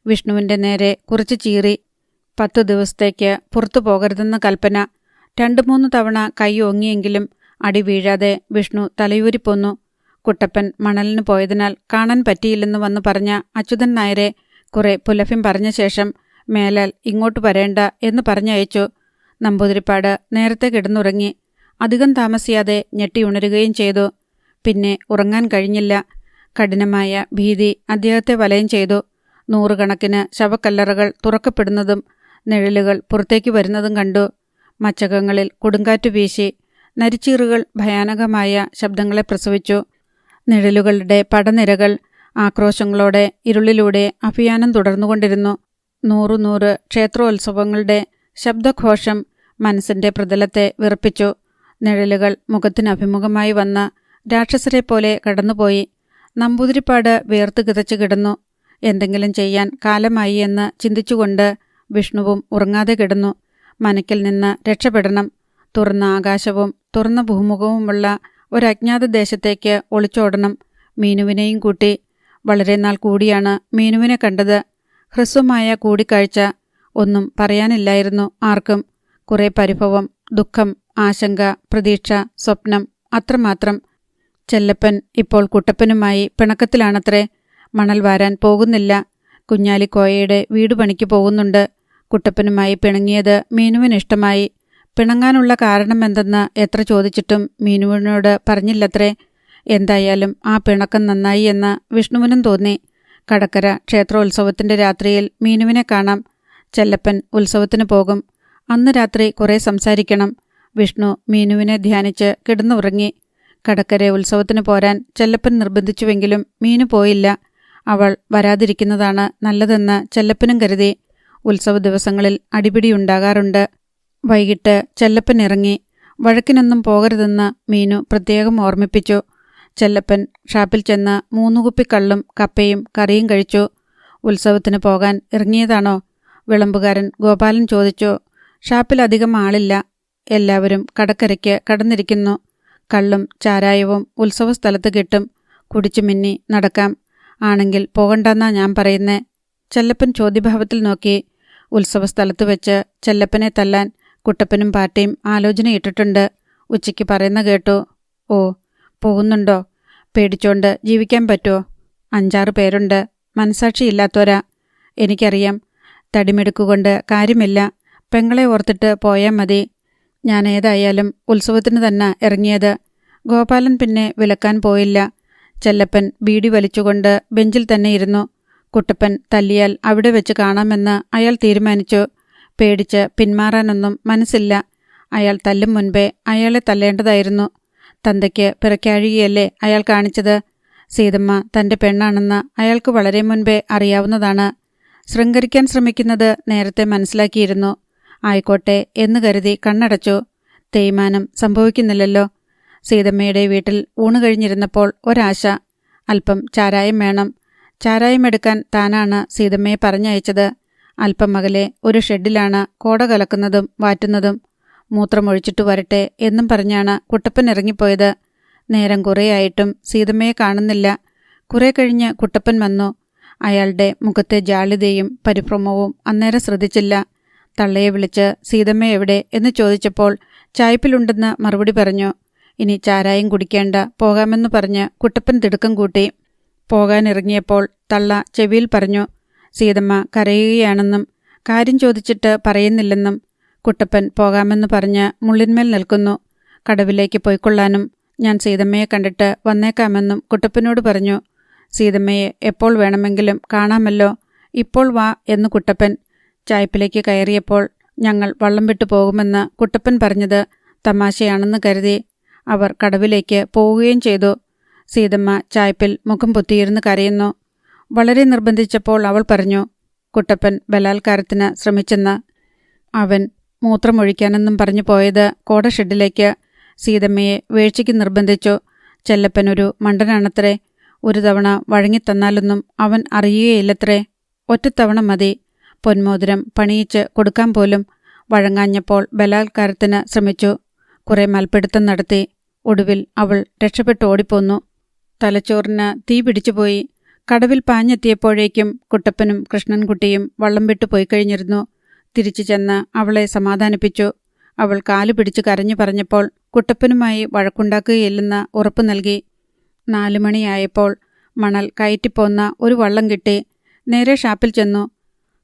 വിഷ്ണുവിൻ്റെ നേരെ കുറച്ച് ചീറി. 10 ദിവസത്തേക്ക് പുറത്തു പോകരുതെന്ന് കൽപ്പന. 2-3 തവണ കൈ ഓങ്ങിയെങ്കിലും അടി വീഴാതെ വിഷ്ണു തലയൂരിപ്പോന്നു. കുട്ടപ്പൻ മണലിന് പോയതിനാൽ കാണാൻ പറ്റിയില്ലെന്ന് വന്നു പറഞ്ഞ അച്യുതൻ നായരെ കുറെ പുലഭ്യം പറഞ്ഞ ശേഷം മേലാൽ ഇങ്ങോട്ട് വരേണ്ട എന്ന് പറഞ്ഞയച്ചു. നമ്പൂതിരിപ്പാട് നേരത്തെ കിടന്നുറങ്ങി. അധികം താമസിയാതെ ഞെട്ടിയുണരുകയും ചെയ്തു. പിന്നെ ഉറങ്ങാൻ കഴിഞ്ഞില്ല. കഠിനമായ ഭീതി അദ്ദേഹത്തെ വലയം ചെയ്തു. 100 കണക്കിന് ശവക്കല്ലറകൾ തുറക്കപ്പെടുന്നതും നിഴലുകൾ പുറത്തേക്ക് വരുന്നതും കണ്ടു. മച്ചകങ്ങളിൽ കൊടുങ്കാറ്റു വീശി. നരിച്ചീറുകൾ ഭയാനകമായ ശബ്ദങ്ങളെ പ്രസവിച്ചു. നിഴലുകളുടെ പടനിരകൾ ആക്രോശങ്ങളോടെ ഇരുളിലൂടെ അഭിയാനം തുടർന്നുകൊണ്ടിരുന്നു. 100 ക്ഷേത്രോത്സവങ്ങളുടെ ശബ്ദഘോഷം മനസ്സിൻ്റെ പ്രതലത്തെ വിറപ്പിച്ചു. നിഴലുകൾ മുഖത്തിനഭിമുഖമായി വന്ന രാക്ഷസരെ പോലെ കടന്നുപോയി. നമ്പൂതിരിപ്പാട് വേർത്ത് കിതച്ചു കിടന്നു. എന്തെങ്കിലും ചെയ്യാൻ കാലമായി എന്ന് ചിന്തിച്ചുകൊണ്ട് വിഷ്ണുവും ഉറങ്ങാതെ കിടന്നു. മനക്കിൽ നിന്ന് രക്ഷപ്പെടണം. തുറന്ന ആകാശവും തുറന്ന ഭൂമുഖവുമുള്ള ഒരജ്ഞാത ദേശത്തേക്ക് ഒളിച്ചോടണം. മീനുവിനെയും കൂട്ടി. വളരെ നാൾ കൂടിയാണ് മീനുവിനെ കണ്ടത്. ഹ്രസ്വമായ കൂടിക്കാഴ്ച. ഒന്നും പറയാനില്ലായിരുന്നു ആർക്കും. കുറെ പരിഭവം, ദുഃഖം, ആശങ്ക, പ്രതീക്ഷ, സ്വപ്നം, അത്രമാത്രം. ചെല്ലപ്പൻ ഇപ്പോൾ കുട്ടപ്പനുമായി പിണക്കത്തിലാണത്രേ. മണൽ വാരാൻ പോകുന്നില്ല. കുഞ്ഞാലിക്കോയയുടെ വീട് പണിക്ക് പോകുന്നുണ്ട്. കുട്ടപ്പനുമായി പിണങ്ങിയത് മീനുവിനിഷ്ടമായി. പിണങ്ങാനുള്ള കാരണമെന്തെന്ന് എത്ര ചോദിച്ചിട്ടും മീനുവിനോട് പറഞ്ഞില്ലത്രേ. എന്തായാലും ആ പിണക്കം നന്നായി എന്ന് വിഷ്ണുവിനും തോന്നി. കടക്കര ക്ഷേത്രോത്സവത്തിന്റെ രാത്രിയിൽ മീനുവിനെ കാണാം. ചെല്ലപ്പൻ ഉത്സവത്തിന് പോകും. അന്ന് രാത്രി കുറെ സംസാരിക്കണം. വിഷ്ണു മീനുവിനെ ധ്യാനിച്ച് കിടന്നുറങ്ങി. കടക്കര ഉത്സവത്തിന് പോരാൻ ചെല്ലപ്പൻ നിർബന്ധിച്ചുവെങ്കിലും മീനു പോയില്ല. അവൾ വരാതിരിക്കുന്നതാണ് നല്ലതെന്ന് ചെല്ലപ്പനും കരുതി. ഉത്സവ ദിവസങ്ങളിൽ അടിപിടിയുണ്ടാകാറുണ്ട്. വൈകിട്ട് ചെല്ലപ്പൻ ഇറങ്ങി. വഴക്കിനൊന്നും പോകരുതെന്ന് മീനു പ്രത്യേകം ഓർമ്മിപ്പിച്ചു. ചെല്ലപ്പൻ ഷാപ്പിൽ ചെന്ന് 3 കുപ്പി കള്ളും കപ്പയും കറിയും കഴിച്ചു. ഉത്സവത്തിന് പോകാൻ ഇറങ്ങിയതാണോ? വിളമ്പുകാരൻ ഗോപാലൻ ചോദിച്ചു. ഷാപ്പിൽ അധികം ആളില്ല. എല്ലാവരും കടക്കരയ്ക്ക് കടന്നിരിക്കുന്നു. കള്ളും ചാരായവും ഉത്സവ സ്ഥലത്ത് കിട്ടും. കുടിച്ചു മിന്നി നടക്കാം. ആണെങ്കിൽ പോകണ്ടെന്നാ ഞാൻ പറയുന്നേ. ചെല്ലപ്പൻ ചോദ്യഭാവത്തിൽ നോക്കി. ഉത്സവ സ്ഥലത്ത് വെച്ച് ചെല്ലപ്പനെ തല്ലാൻ കുട്ടപ്പനും പാർട്ടിയും ആലോചനയിട്ടിട്ടുണ്ട്. ഉച്ചയ്ക്ക് പറയുന്ന കേട്ടു. ഓ, പോകുന്നുണ്ടോ? പേടിച്ചോണ്ട് ജീവിക്കാൻ പറ്റുമോ? 5-6 പേരുണ്ട്. മനസാക്ഷിയില്ലാത്തവരാ. എനിക്കറിയാം. തടിമെടുക്കുകൊണ്ട് കാര്യമില്ല. പെങ്ങളെ ഓർത്തിട്ട് പോയാൽ മതി. ഞാൻ ഏതായാലും ഉത്സവത്തിന് തന്നെ ഇറങ്ങിയത്. ഗോപാലൻ പിന്നെ വിലക്കാൻ പോയില്ല. ചെല്ലപ്പൻ ബീഡി വലിച്ചുകൊണ്ട് ബെഞ്ചിൽ തന്നെ ഇരുന്നു. കുട്ടപ്പൻ തല്ലിയാൽ അവിടെ വെച്ച് കാണാമെന്ന് അയാൾ തീരുമാനിച്ചു. പേടിച്ച് പിന്മാറാനൊന്നും മനസ്സില്ല. അയാൾ തല്ലും മുൻപേ അയാളെ തല്ലേണ്ടതായിരുന്നു. തന്തയ്ക്ക് പിറക്കാഴികയല്ലേ അയാൾ കാണിച്ചത്. സീതമ്മ തൻ്റെ പെണ്ണാണെന്ന് അയാൾക്ക് വളരെ മുൻപേ അറിയാവുന്നതാണ്. ശൃംഗരിക്കാൻ ശ്രമിക്കുന്നത് നേരത്തെ മനസ്സിലാക്കിയിരുന്നു. ആയിക്കോട്ടെ എന്ന് കരുതി കണ്ണടച്ചു. തേയ്മാനം സംഭവിക്കുന്നില്ലല്ലോ. സീതമ്മയുടെ വീട്ടിൽ ഊണ് കഴിഞ്ഞിരുന്നപ്പോൾ ഒരാശ. അല്പം ചാരായം വേണം. ചാരായമെടുക്കാൻ താനാണ് സീതമ്മയെ പറഞ്ഞയച്ചത്. അല്പം അകലെ ഒരു ഷെഡിലാണ് കോട കലക്കുന്നതും വാറ്റുന്നതും. മൂത്രമൊഴിച്ചിട്ടു വരട്ടെ എന്നും പറഞ്ഞാണ് കുട്ടപ്പൻ ഇറങ്ങിപ്പോയത്. നേരം കുറേയായിട്ടും സീതമ്മയെ കാണുന്നില്ല. കുറെ കഴിഞ്ഞ് കുട്ടപ്പൻ വന്നു. അയാളുടെ മുഖത്തെ ജാള്യതയും പരിഭ്രമവും അന്നേരം ശ്രദ്ധിച്ചില്ല. തള്ളയെ വിളിച്ച് സീതമ്മ എവിടെ എന്ന് ചോദിച്ചപ്പോൾ ചായ്പിലുണ്ടെന്ന് മറുപടി പറഞ്ഞു. ഇനി ചാരായം കുടിക്കേണ്ട, പോകാമെന്ന് പറഞ്ഞ് കുട്ടപ്പൻ തിടുക്കം കൂട്ടി. പോകാനിറങ്ങിയപ്പോൾ തള്ള ചെവിയിൽ പറഞ്ഞു. സീതമ്മ കരയുകയാണെന്നും കാര്യം ചോദിച്ചിട്ട് പറയുന്നില്ലെന്നും. കുട്ടപ്പൻ പോകാമെന്ന് പറഞ്ഞ് മുള്ളിന്മേൽ നിൽക്കുന്നു. കടവിലേക്ക് പോയിക്കൊള്ളാനും ഞാൻ സീതമ്മയെ കണ്ടിട്ട് വന്നേക്കാമെന്നും കുട്ടപ്പനോട് പറഞ്ഞു. സീതമ്മയെ എപ്പോൾ വേണമെങ്കിലും കാണാമല്ലോ, ഇപ്പോൾ വാ എന്ന് കുട്ടപ്പൻ. ചായ്പിലേക്ക് കയറിയപ്പോൾ ഞങ്ങൾ വള്ളം വിട്ടു പോകുമെന്ന് കുട്ടപ്പൻ പറഞ്ഞത് തമാശയാണെന്ന് കരുതി അവർ കടവിലേക്ക് പോവുകയും ചെയ്തു. സീതമ്മ ചായ്പിൽ മുഖം പൊത്തിയിരുന്ന് കരയുന്നു. വളരെ നിർബന്ധിച്ചപ്പോൾ അവൾ പറഞ്ഞു കുട്ടപ്പൻ ബലാത്കാരത്തിന് ശ്രമിച്ചെന്ന്. അവൻ മൂത്രമൊഴിക്കാനെന്നും പറഞ്ഞു പോയത് കോട ഷെഡിലേക്ക്. സീതമ്മയെ വീഴ്ചയ്ക്ക് നിർബന്ധിച്ചു. ചെല്ലപ്പനൊരു മണ്ടനാണത്രേ. ഒരു തവണ വഴങ്ങിത്തന്നാലൊന്നും അവൻ അറിയുകയില്ലത്രേ. ഒറ്റത്തവണ മതി. പൊന്മോതിരം പണിയിച്ച് കൊടുക്കാൻ പോലും. വഴങ്ങാഞ്ഞപ്പോൾ ബലാത്കാരത്തിന് ശ്രമിച്ചു. കുറെ മൽപ്പിടുത്തം നടത്തി. ഒടുവിൽ അവൾ രക്ഷപ്പെട്ട് ഓടിപ്പോന്നു. തലച്ചോറിന് തീ പിടിച്ചുപോയി. കടവിൽ പാഞ്ഞെത്തിയപ്പോഴേക്കും കുട്ടപ്പനും കൃഷ്ണൻകുട്ടിയും വള്ളം വിട്ടു പോയി കഴിഞ്ഞിരുന്നു. തിരിച്ചു ചെന്ന് അവളെ സമാധാനിപ്പിച്ചു. അവൾ കാലു പിടിച്ച് കരഞ്ഞു പറഞ്ഞപ്പോൾ കുട്ടപ്പനുമായി വഴക്കുണ്ടാക്കുകയില്ലെന്ന് ഉറപ്പു നൽകി. 4 മണിയായപ്പോൾ മണൽ കയറ്റിപ്പോന്ന ഒരു വള്ളം കിട്ടി. നേരെ ഷാപ്പിൽ ചെന്നു.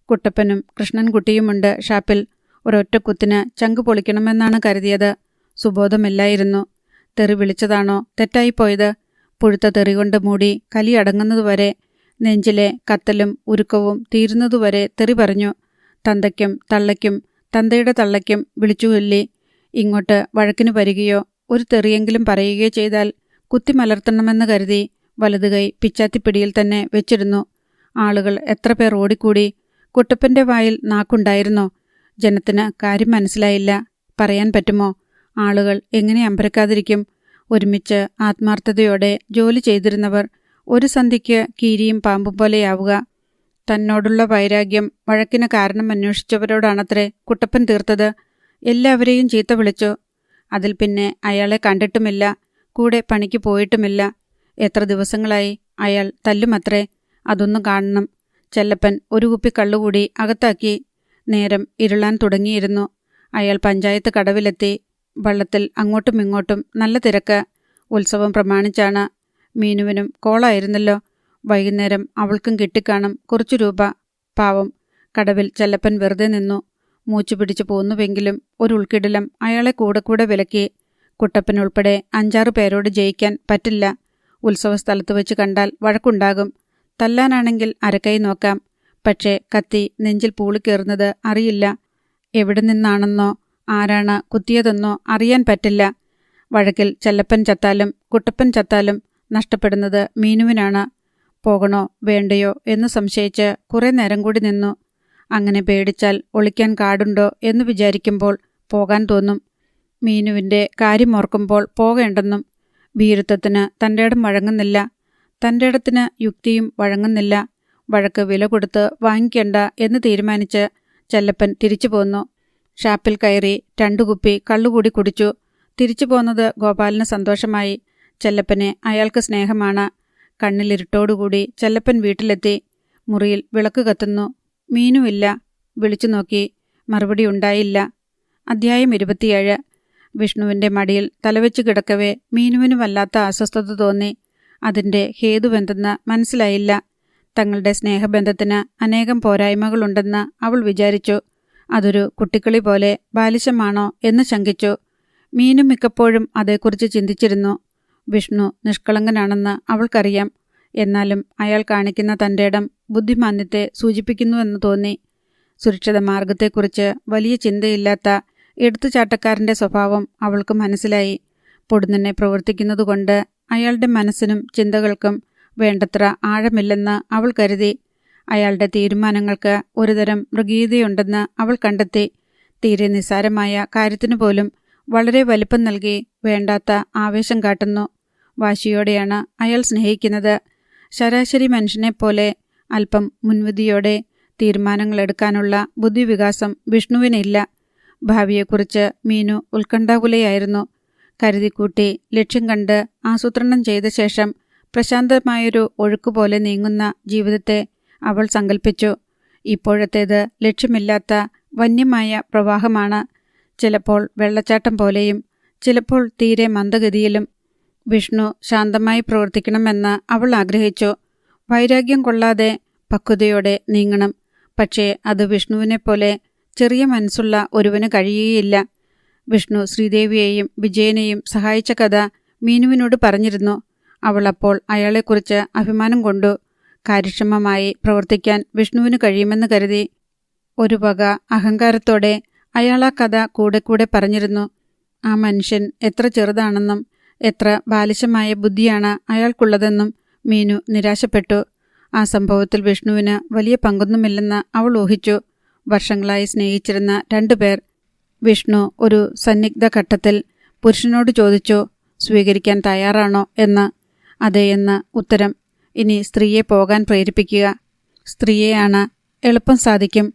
കുട്ടപ്പനും കൃഷ്ണൻകുട്ടിയുമുണ്ട് ഷാപ്പിൽ. ഒരൊറ്റ കുത്തിന് ചങ്ക് പൊളിക്കണമെന്നാണ് കരുതിയത്. സുബോധമില്ലായിരുന്നു. തെറി വിളിച്ചതാണോ തെറ്റായിപ്പോയത്? പുഴുത്ത തെറി കൊണ്ട് മൂടി കലി അടങ്ങുന്നതുവരെ, നെഞ്ചിലെ കത്തലും ഉരുക്കവും തീരുന്നതുവരെ തെറി പറഞ്ഞു. തന്തയ്ക്കും തള്ളയ്ക്കും തന്തയുടെ തള്ളയ്ക്കും വിളിച്ചു ചൊല്ലി. ഇങ്ങോട്ട് വഴക്കിന് വരികയോ ഒരു തെറിയെങ്കിലും പറയുകയോ ചെയ്താൽ കുത്തിമലർത്തണമെന്ന് കരുതി വലതുകൈ പിച്ചാത്തിപ്പിടിയിൽ തന്നെ വെച്ചിരുന്നു. ആളുകൾ എത്ര പേർ ഓടിക്കൂടി. കുട്ടപ്പൻ്റെ വായിൽ നാക്കുണ്ടായിരുന്നോ? ജനത്തിന് കാര്യം മനസ്സിലായില്ല. പറയാൻ പറ്റുമോ? ആളുകൾ എങ്ങനെ അമ്പരക്കാതിരിക്കും? ഒരുമിച്ച് ആത്മാർത്ഥതയോടെ ജോലി ചെയ്തിരുന്നവർ ഒരു സന്ധ്യയ്ക്ക് കീരിയും പാമ്പും പോലെയാവുക. തന്നോടുള്ള വൈരാഗ്യം വഴക്കിന് കാരണം അന്വേഷിച്ചവരോടാണത്രേ കുട്ടപ്പൻ തീർത്തത്. എല്ലാവരെയും ചീത്ത വിളിച്ചു. അതിൽ പിന്നെ അയാളെ കണ്ടിട്ടുമില്ല, കൂടെ പണിക്ക് പോയിട്ടുമില്ല. എത്ര ദിവസങ്ങളായി അയാൾ തല്ലുമത്രേ. അതൊന്നു കാണണം. ചെല്ലപ്പൻ ഒരു കുപ്പി കള്ളുകൂടി അകത്താക്കി. നേരം ഇരുളാൻ തുടങ്ങിയിരുന്നു. അയാൾ പഞ്ചായത്ത് കടവിലെത്തി. വള്ളത്തിൽ അങ്ങോട്ടും ഇങ്ങോട്ടും നല്ല തിരക്ക്. ഉത്സവം പ്രമാണിച്ചാണ്. മീനുവിനും കോളായിരുന്നല്ലോ. വൈകുന്നേരം അവൾക്കും കിട്ടിക്കാണും കുറച്ചു രൂപ. പാവം. കടവിൽ ചെല്ലപ്പൻ വെറുതെ നിന്നു. മൂച്ചു പിടിച്ചു പോന്നുവെങ്കിലും ഒരു ഉൾക്കിടിലം അയാളെ കൂടെ വിലക്കി. കുട്ടപ്പനുൾപ്പെടെ 5-6 പേരോട് ജയിക്കാൻ പറ്റില്ല. ഉത്സവ സ്ഥലത്ത് വെച്ച് കണ്ടാൽ വഴക്കുണ്ടാകും. തല്ലാനാണെങ്കിൽ അരക്കൈ നോക്കാം. പക്ഷേ കത്തി നെഞ്ചിൽ പൂളിക്കേറുന്നത് അറിയില്ല. എവിടെ നിന്നാണെന്നോ ആരാണ് കുത്തിയതെന്നോ അറിയാൻ പറ്റില്ല. വഴക്കിൽ ചെല്ലപ്പൻ ചത്താലും കുട്ടപ്പൻ ചത്താലും നഷ്ടപ്പെടുന്നത് മീനുവിനാണ്. പോകണോ വേണ്ടയോ എന്ന് സംശയിച്ച് കുറേ നേരം കൂടി നിന്നു. അങ്ങനെ പേടിച്ചാൽ ഒളിക്കാൻ കാടുണ്ടോ എന്ന് വിചാരിക്കുമ്പോൾ പോകാൻ തോന്നും. മീനുവിൻ്റെ കാര്യമോർക്കുമ്പോൾ പോകേണ്ടെന്നും. ഭീരുത്വത്തിന് തൻ്റെയിടം വഴങ്ങുന്നില്ല. തൻ്റെയിടത്തിന് യുക്തിയും വഴങ്ങുന്നില്ല. വഴക്ക് വില കൊടുത്ത് വാങ്ങിക്കേണ്ട എന്ന് തീരുമാനിച്ച് ചെല്ലപ്പൻ തിരിച്ചു പോന്നു. ഷാപ്പിൽ കയറി 2 കുപ്പി കള്ളുകൂടി കുടിച്ചു. തിരിച്ചു പോന്നത് ഗോപാലിന് സന്തോഷമായി. ചെല്ലപ്പനെ അയാൾക്ക് സ്നേഹമാണ്. കണ്ണിലിരുട്ടോടുകൂടി ചെല്ലപ്പൻ വീട്ടിലെത്തി. മുറിയിൽ വിളക്ക് കത്തുന്നു. മീനുമില്ല. വിളിച്ചു നോക്കി. മറുപടി ഉണ്ടായില്ല. അധ്യായം 27. വിഷ്ണുവിൻ്റെ മടിയിൽ തലവെച്ച് കിടക്കവേ മീനുവിന് വല്ലാത്ത അസ്വസ്ഥത തോന്നി. അതിൻ്റെ ഹേതുവെന്തെന്ന് മനസ്സിലായില്ല. തങ്ങളുടെ സ്നേഹബന്ധത്തിന് അനേകം പോരായ്മകളുണ്ടെന്ന് അവൾ വിചാരിച്ചു. അതൊരു കുട്ടിക്കളി പോലെ ബാലിശമാണോ എന്ന് ശങ്കിച്ചു. മീനും മിക്കപ്പോഴും അതേക്കുറിച്ച് ചിന്തിച്ചിരുന്നു. വിഷ്ണു നിഷ്കളങ്കനാണെന്ന് അവൾക്കറിയാം. എന്നാലും അയാൾ കാണിക്കുന്ന തൻ്റെയിടം ബുദ്ധിമാന്യത്തെ സൂചിപ്പിക്കുന്നുവെന്ന് തോന്നി. സുരക്ഷിത മാർഗത്തെക്കുറിച്ച് വലിയ ചിന്തയില്ലാത്ത എടുത്തുചാട്ടക്കാരൻ്റെ സ്വഭാവം അവൾക്ക് മനസ്സിലായി. പൊടുന്നനെ പ്രവർത്തിക്കുന്നതുകൊണ്ട് അയാളുടെ മനസ്സിനും ചിന്തകൾക്കും വേണ്ടത്ര ആഴമില്ലെന്ന് അവൾ കരുതി. അയാളുടെ തീരുമാനങ്ങൾക്ക് ഒരുതരം മൃഗീയതയുണ്ടെന്ന് അവൾ കണ്ടെത്തി. തീരെ നിസ്സാരമായ കാര്യത്തിനു പോലും വളരെ വലിപ്പം നൽകി വേണ്ടാത്ത ആവേശം കാട്ടുന്നു. വാശിയോടെയാണ് അയാൾ സ്നേഹിക്കുന്നത്. ശരാശരി മനുഷ്യനെപ്പോലെ അല്പം മുൻവിധിയോടെ തീരുമാനങ്ങളെടുക്കാനുള്ള ബുദ്ധിവികാസം വിഷ്ണുവിനില്ല. ഭാവിയെക്കുറിച്ച് മീനു ഉത്കണ്ഠാകുലയായിരുന്നു. കരുതിക്കൂട്ടി ലക്ഷ്യം കണ്ട് ആസൂത്രണം ചെയ്ത ശേഷം പ്രശാന്തമായൊരു ഒഴുക്കുപോലെ നീങ്ങുന്ന ജീവിതത്തെ അവൾ സങ്കൽപ്പിച്ചു. ഇപ്പോഴത്തേത് ലക്ഷ്യമില്ലാത്ത വന്യമായ പ്രവാഹമാണ്. ചിലപ്പോൾ വെള്ളച്ചാട്ടം പോലെയും ചിലപ്പോൾ തീരെ മന്ദഗതിയിലും. വിഷ്ണു ശാന്തമായി പ്രവർത്തിക്കണമെന്ന് അവൾ ആഗ്രഹിച്ചു. വൈരാഗ്യം കൊള്ളാതെ പക്വതയോടെ നീങ്ങണം. പക്ഷേ അത് വിഷ്ണുവിനെപ്പോലെ ചെറിയ മനസ്സുള്ള ഒരുവന് കഴിയുകയില്ല. വിഷ്ണു ശ്രീദേവിയെയും വിജയനെയും സഹായിച്ച കഥ മീനുവിനോട് പറഞ്ഞിരുന്നു. അവൾ അപ്പോൾ അയാളെക്കുറിച്ച് അഭിമാനം കൊണ്ടു. കാര്യക്ഷമമായി പ്രവർത്തിക്കാൻ വിഷ്ണുവിന് കഴിയുമെന്ന് കരുതി. ഒരു വക അഹങ്കാരത്തോടെ അയാൾ ആ കഥ കൂടെ പറഞ്ഞിരുന്നു. ആ മനുഷ്യൻ എത്ര ചെറുതാണെന്നും എത്ര ബാലിശമായ ബുദ്ധിയാണ് അയാൾക്കുള്ളതെന്നും മീനു നിരാശപ്പെട്ടു. ആ സംഭവത്തിൽ വിഷ്ണുവിന് വലിയ പങ്കൊന്നുമില്ലെന്ന് അവൾ ഊഹിച്ചു. വർഷങ്ങളായി സ്നേഹിച്ചിരുന്ന 2 പേർ. വിഷ്ണു ഒരു സന്നിഗ്ധ ഘട്ടത്തിൽ പുരുഷനോട് ചോദിച്ചു, സ്വീകരിക്കാൻ തയ്യാറാണോ എന്ന്. അതെ എന്ന് ഉത്തരം. ഇനി സ്ത്രീയെ പോകാൻ പ്രേരിപ്പിക്കുക. സ്ത്രീയെയാണ്. എളുപ്പം സാധിക്കും.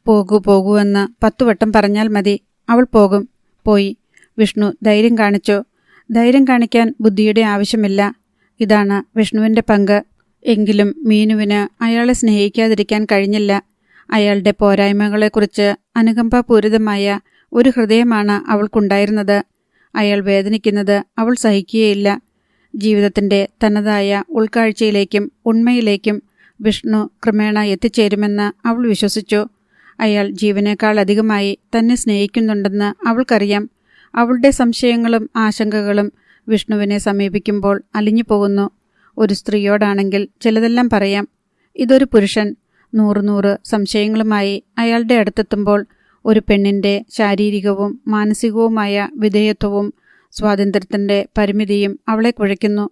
പോകൂ എന്ന് 10 വട്ടം പറഞ്ഞാൽ മതി. അവൾ പോകും. പോയി. വിഷ്ണു ധൈര്യം കാണിച്ചു. ധൈര്യം കാണിക്കാൻ ബുദ്ധിയുടെ ആവശ്യമില്ല. ഇതാണ് വിഷ്ണുവിൻ്റെ പങ്ക്. എങ്കിലും മീനുവിന് അയാളെ സ്നേഹിക്കാതിരിക്കാൻ കഴിഞ്ഞില്ല. അയാളുടെ പോരായ്മകളെക്കുറിച്ച് അനുകമ്പാപൂരിതമായ ഒരു ഹൃദയമാണ് അവൾക്കുണ്ടായിരുന്നത്. അയാൾ വേദനിക്കുന്നത് അവൾ സഹിക്കുകയില്ല. ജീവിതത്തിൻ്റെ തനതായ ഉൾക്കാഴ്ചയിലേക്കും ഉണ്മയിലേക്കും വിഷ്ണു ക്രമേണ എത്തിച്ചേരുമെന്ന് അവൾ വിശ്വസിച്ചു. അയാൾ ജീവനേക്കാൾ അധികമായി തന്നെ സ്നേഹിക്കുന്നുണ്ടെന്ന് അവൾക്കറിയാം. അവളുടെ സംശയങ്ങളും ആശങ്കകളും വിഷ്ണുവിനെ സമീപിക്കുമ്പോൾ അലിഞ്ഞു പോകുന്നു. ഒരു സ്ത്രീയോടാണെങ്കിൽ ചിലതെല്ലാം പറയാം. ഇതൊരു പുരുഷൻ 100 സംശയങ്ങളുമായി അയാളുടെ അടുത്തെത്തുമ്പോൾ ഒരു പെണ്ണിൻ്റെ ശാരീരികവും മാനസികവുമായ വിധേയത്വവും സ്വാതന്ത്ര്യത്തിൻ്റെ പരിമിതിയും അവളെ കുഴയ്ക്കുന്നു.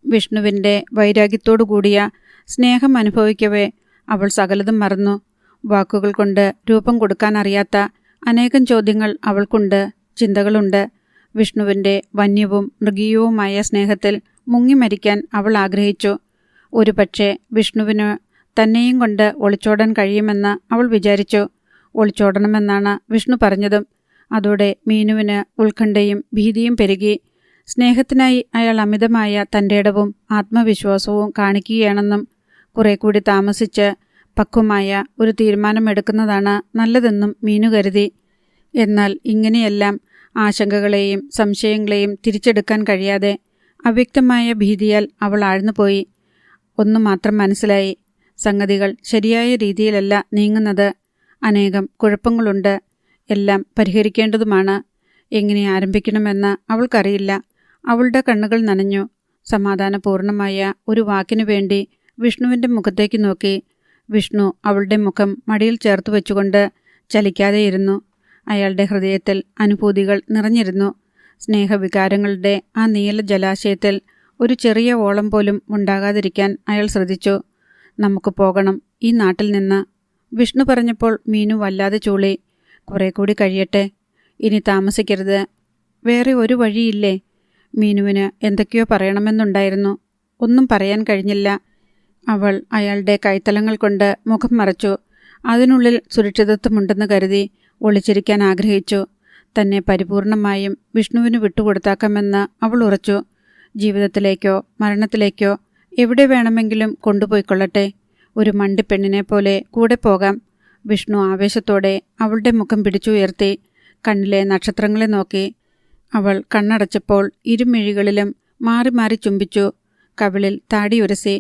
വിഷ്ണുവിൻ്റെ വൈരാഗ്യത്തോടു കൂടിയ സ്നേഹം അനുഭവിക്കവേ അവൾ സകലതും മറന്നു. വാക്കുകൾ കൊണ്ട് രൂപം കൊടുക്കാനറിയാത്ത അനേകം ചോദ്യങ്ങൾ അവൾക്കുണ്ട്, ചിന്തകളുണ്ട്. വിഷ്ണുവിൻ്റെ വന്യവും മൃഗീയവുമായ സ്നേഹത്തിൽ മുങ്ങിമരിക്കാൻ അവൾ ആഗ്രഹിച്ചു. ഒരു പക്ഷേ വിഷ്ണുവിന് തന്നെയും കൊണ്ട് ഒളിച്ചോടാൻ കഴിയുമെന്ന് അവൾ വിചാരിച്ചു. ഒളിച്ചോടണമെന്നാണ് വിഷ്ണു പറഞ്ഞതും. അതോടെ മീനുവിന് ഉത്കണ്ഠയും ഭീതിയും പെരുകി. സ്നേഹത്തിനായി അയാൾ അമിതമായ തൻ്റെടവും ആത്മവിശ്വാസവും കാണിക്കുകയാണെന്നും കുറെ കൂടി താമസിച്ച് പക്വമായ ഒരു തീരുമാനമെടുക്കുന്നതാണ് നല്ലതെന്നും മീനു കരുതി. എന്നാൽ ഇങ്ങനെയെല്ലാം ആശങ്കകളെയും സംശയങ്ങളെയും തിരിച്ചെടുക്കാൻ കഴിയാതെ അവ്യക്തമായ ഭീതിയാൽ അവൾ ആഴ്ന്നുപോയി. ഒന്നു മാത്രം മനസ്സിലായി, സംഗതികൾ ശരിയായ രീതിയിലല്ല നീങ്ങുന്നത്. അനേകം കുഴപ്പങ്ങളുണ്ട്, എല്ലാം പരിഹരിക്കേണ്ടതുമാണ്. എങ്ങനെ ആരംഭിക്കണമെന്ന് അവൾക്കറിയില്ല. അവളുടെ കണ്ണുകൾ നനഞ്ഞു. സമാധാനപൂർണമായ ഒരു വാക്കിനു വേണ്ടി വിഷ്ണുവിൻ്റെ മുഖത്തേക്ക് നോക്കി. വിഷ്ണു അവളുടെ മുഖം മടിയിൽ ചേർത്ത് വെച്ചുകൊണ്ട് ചലിക്കാതെയിരുന്നു. അയാളുടെ ഹൃദയത്തിൽ അനുഭൂതികൾ നിറഞ്ഞിരുന്നു. സ്നേഹവികാരങ്ങളുടെ ആ നീല ജലാശയത്തിൽ ഒരു ചെറിയ ഓളം പോലും ഉണ്ടാകാതിരിക്കാൻ അയാൾ ശ്രദ്ധിച്ചു. നമുക്ക് പോകണം ഈ നാട്ടിൽ നിന്ന്. വിഷ്ണു പറഞ്ഞപ്പോൾ മീനു വല്ലാതെ ചൂളി. കുറെ കൂടി കഴിയട്ടെ, ഇനി താമസിക്കരുത്. വേറെ ഒരു വഴിയില്ലേ? മീനുവിന് എന്തൊക്കെയോ പറയണമെന്നുണ്ടായിരുന്നു. ഒന്നും പറയാൻ കഴിഞ്ഞില്ല. അവൾ അയാളുടെ കൈത്തലങ്ങൾ കൊണ്ട് മുഖം മറച്ചു. അതിനുള്ളിൽ സുരക്ഷിതത്വമുണ്ടെന്ന് കരുതി ഒളിച്ചിരിക്കാൻ ആഗ്രഹിച്ചു. തന്നെ പരിപൂർണമായും വിഷ്ണുവിന് വിട്ടുകൊടുത്താക്കാമെന്ന് അവൾ ഉറച്ചു. ജീവിതത്തിലേക്കോ മരണത്തിലേക്കോ എവിടെ വേണമെങ്കിലും കൊണ്ടുപോയിക്കൊള്ളട്ടെ. ഒരു മണ്ടിപ്പെണ്ണിനെ പോലെ കൂടെ പോകാം. വിഷ്ണു ആവേശത്തോടെ അവളുടെ മുഖം പിടിച്ചുയർത്തി കണ്ണിലെ നക്ഷത്രങ്ങളെ നോക്കി. അവൾ കണ്ണടച്ചപ്പോൾ ഇരുമിഴികളിലും മാറി മാറി ചുംബിച്ചു. കവിളിൽ താടിയുരസി.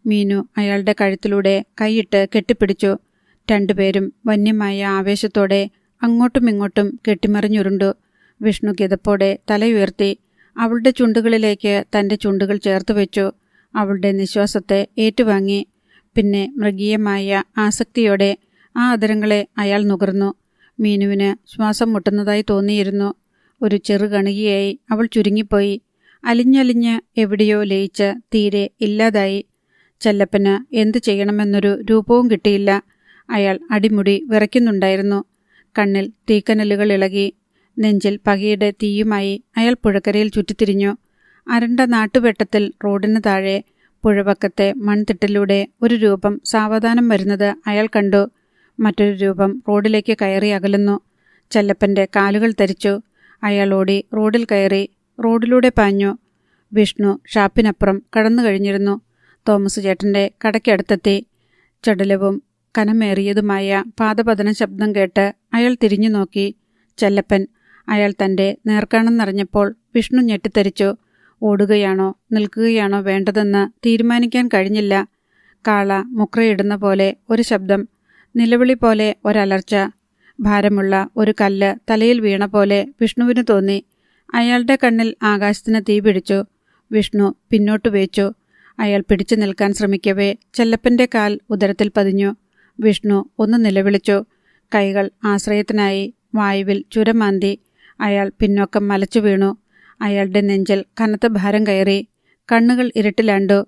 മീനു അയാളുടെ കഴുത്തിലൂടെ കൈയിട്ട് കെട്ടിപ്പിടിച്ചു. രണ്ടുപേരും വന്യമായ ആവേശത്തോടെ അങ്ങോട്ടും ഇങ്ങോട്ടും കെട്ടിമറിഞ്ഞുരുണ്ടു. വിഷ്ണു കിതപ്പോടെ തലയുയർത്തി അവളുടെ ചുണ്ടുകളിലേക്ക് തൻ്റെ ചുണ്ടുകൾ ചേർത്ത് വെച്ചു. അവളുടെ നിശ്വാസത്തെ ഏറ്റുവാങ്ങി. പിന്നെ മൃഗീയമായ ആസക്തിയോടെ ആ അധരങ്ങളെ അയാൾ നുകർന്നു. മീനുവിന് ശ്വാസം മുട്ടുന്നതായി തോന്നിയിരുന്നു. ഒരു ചെറുകണികയായി അവൾ ചുരുങ്ങിപ്പോയി. അലിഞ്ഞലിഞ്ഞ് എവിടെയോ ലയിച്ച് തീരെ ഇല്ലാതായി. ചെല്ലപ്പന് എന്തു ചെയ്യണമെന്നൊരു രൂപവും കിട്ടിയില്ല. അയാൾ അടിമുടി വിറയ്ക്കുന്നുണ്ടായിരുന്നു. കണ്ണിൽ തീക്കനലുകൾ ഇളകി. നെഞ്ചിൽ പകയുടെ തീയുമായി അയാൾ പുഴക്കരയിൽ ചുറ്റിത്തിരിഞ്ഞു. അരണ്ട നാട്ടുവെട്ടത്തിൽ റോഡിന് താഴെ പുഴവക്കത്തെ മൺതിട്ടിലൂടെ ഒരു രൂപം സാവധാനം വരുന്നത് അയാൾ കണ്ടു. മറ്റൊരു രൂപം റോഡിലേക്ക് കയറി അകലുന്നു. ചെല്ലപ്പൻ്റെ കാലുകൾ തരിച്ചു. അയാൾ ഓടി റോഡിൽ കയറി റോഡിലൂടെ പാഞ്ഞു. വിഷ്ണു ഷാപ്പിനപ്പുറം കടന്നു കഴിഞ്ഞിരുന്നു. തോമസ് ചേട്ടൻ്റെ കടയ്ക്കടുത്തെത്തി. ചടുലവും കനമേറിയതുമായ പാദപതന ശബ്ദം കേട്ട് അയാൾ തിരിഞ്ഞു നോക്കി. ചെല്ലപ്പൻ. അയാൾ തൻ്റെ നേർക്കാണെന്നറിഞ്ഞപ്പോൾ വിഷ്ണു ഞെട്ടിത്തരിച്ചു. ഓടുകയാണോ നിൽക്കുകയാണോ വേണ്ടതെന്ന് തീരുമാനിക്കാൻ കഴിഞ്ഞില്ല. കാള മുക്രയിടുന്ന പോലെ ഒരു ശബ്ദം, നിലവിളി പോലെ ഒരലർച്ച. ഭാരമുള്ള ഒരു കല്ല് തലയിൽ വീണ പോലെ വിഷ്ണുവിന് തോന്നി. അയാളുടെ കണ്ണിൽ ആകാശത്തിന് തീ പിടിച്ചു. വിഷ്ണു പിന്നോട്ട് വേച്ചു. അയാൾ പിടിച്ചു നിൽക്കാൻ ശ്രമിക്കവേ ചെല്ലപ്പൻ്റെ കാൽ ഉദരത്തിൽ പതിഞ്ഞു. വിഷ്ണു ഒന്ന് നിലവിളിച്ചു. കൈകൾ ആശ്രയത്തിനായി വായുവിൽ ചുരമാന്തി. അയാൾ പിന്നോക്കം മലച്ചു വീണു. അയാളുടെ നെഞ്ചിൽ കനത്ത ഭാരം കയറി. കണ്ണുകൾ ഇരുട്ടിലാണ്ടു.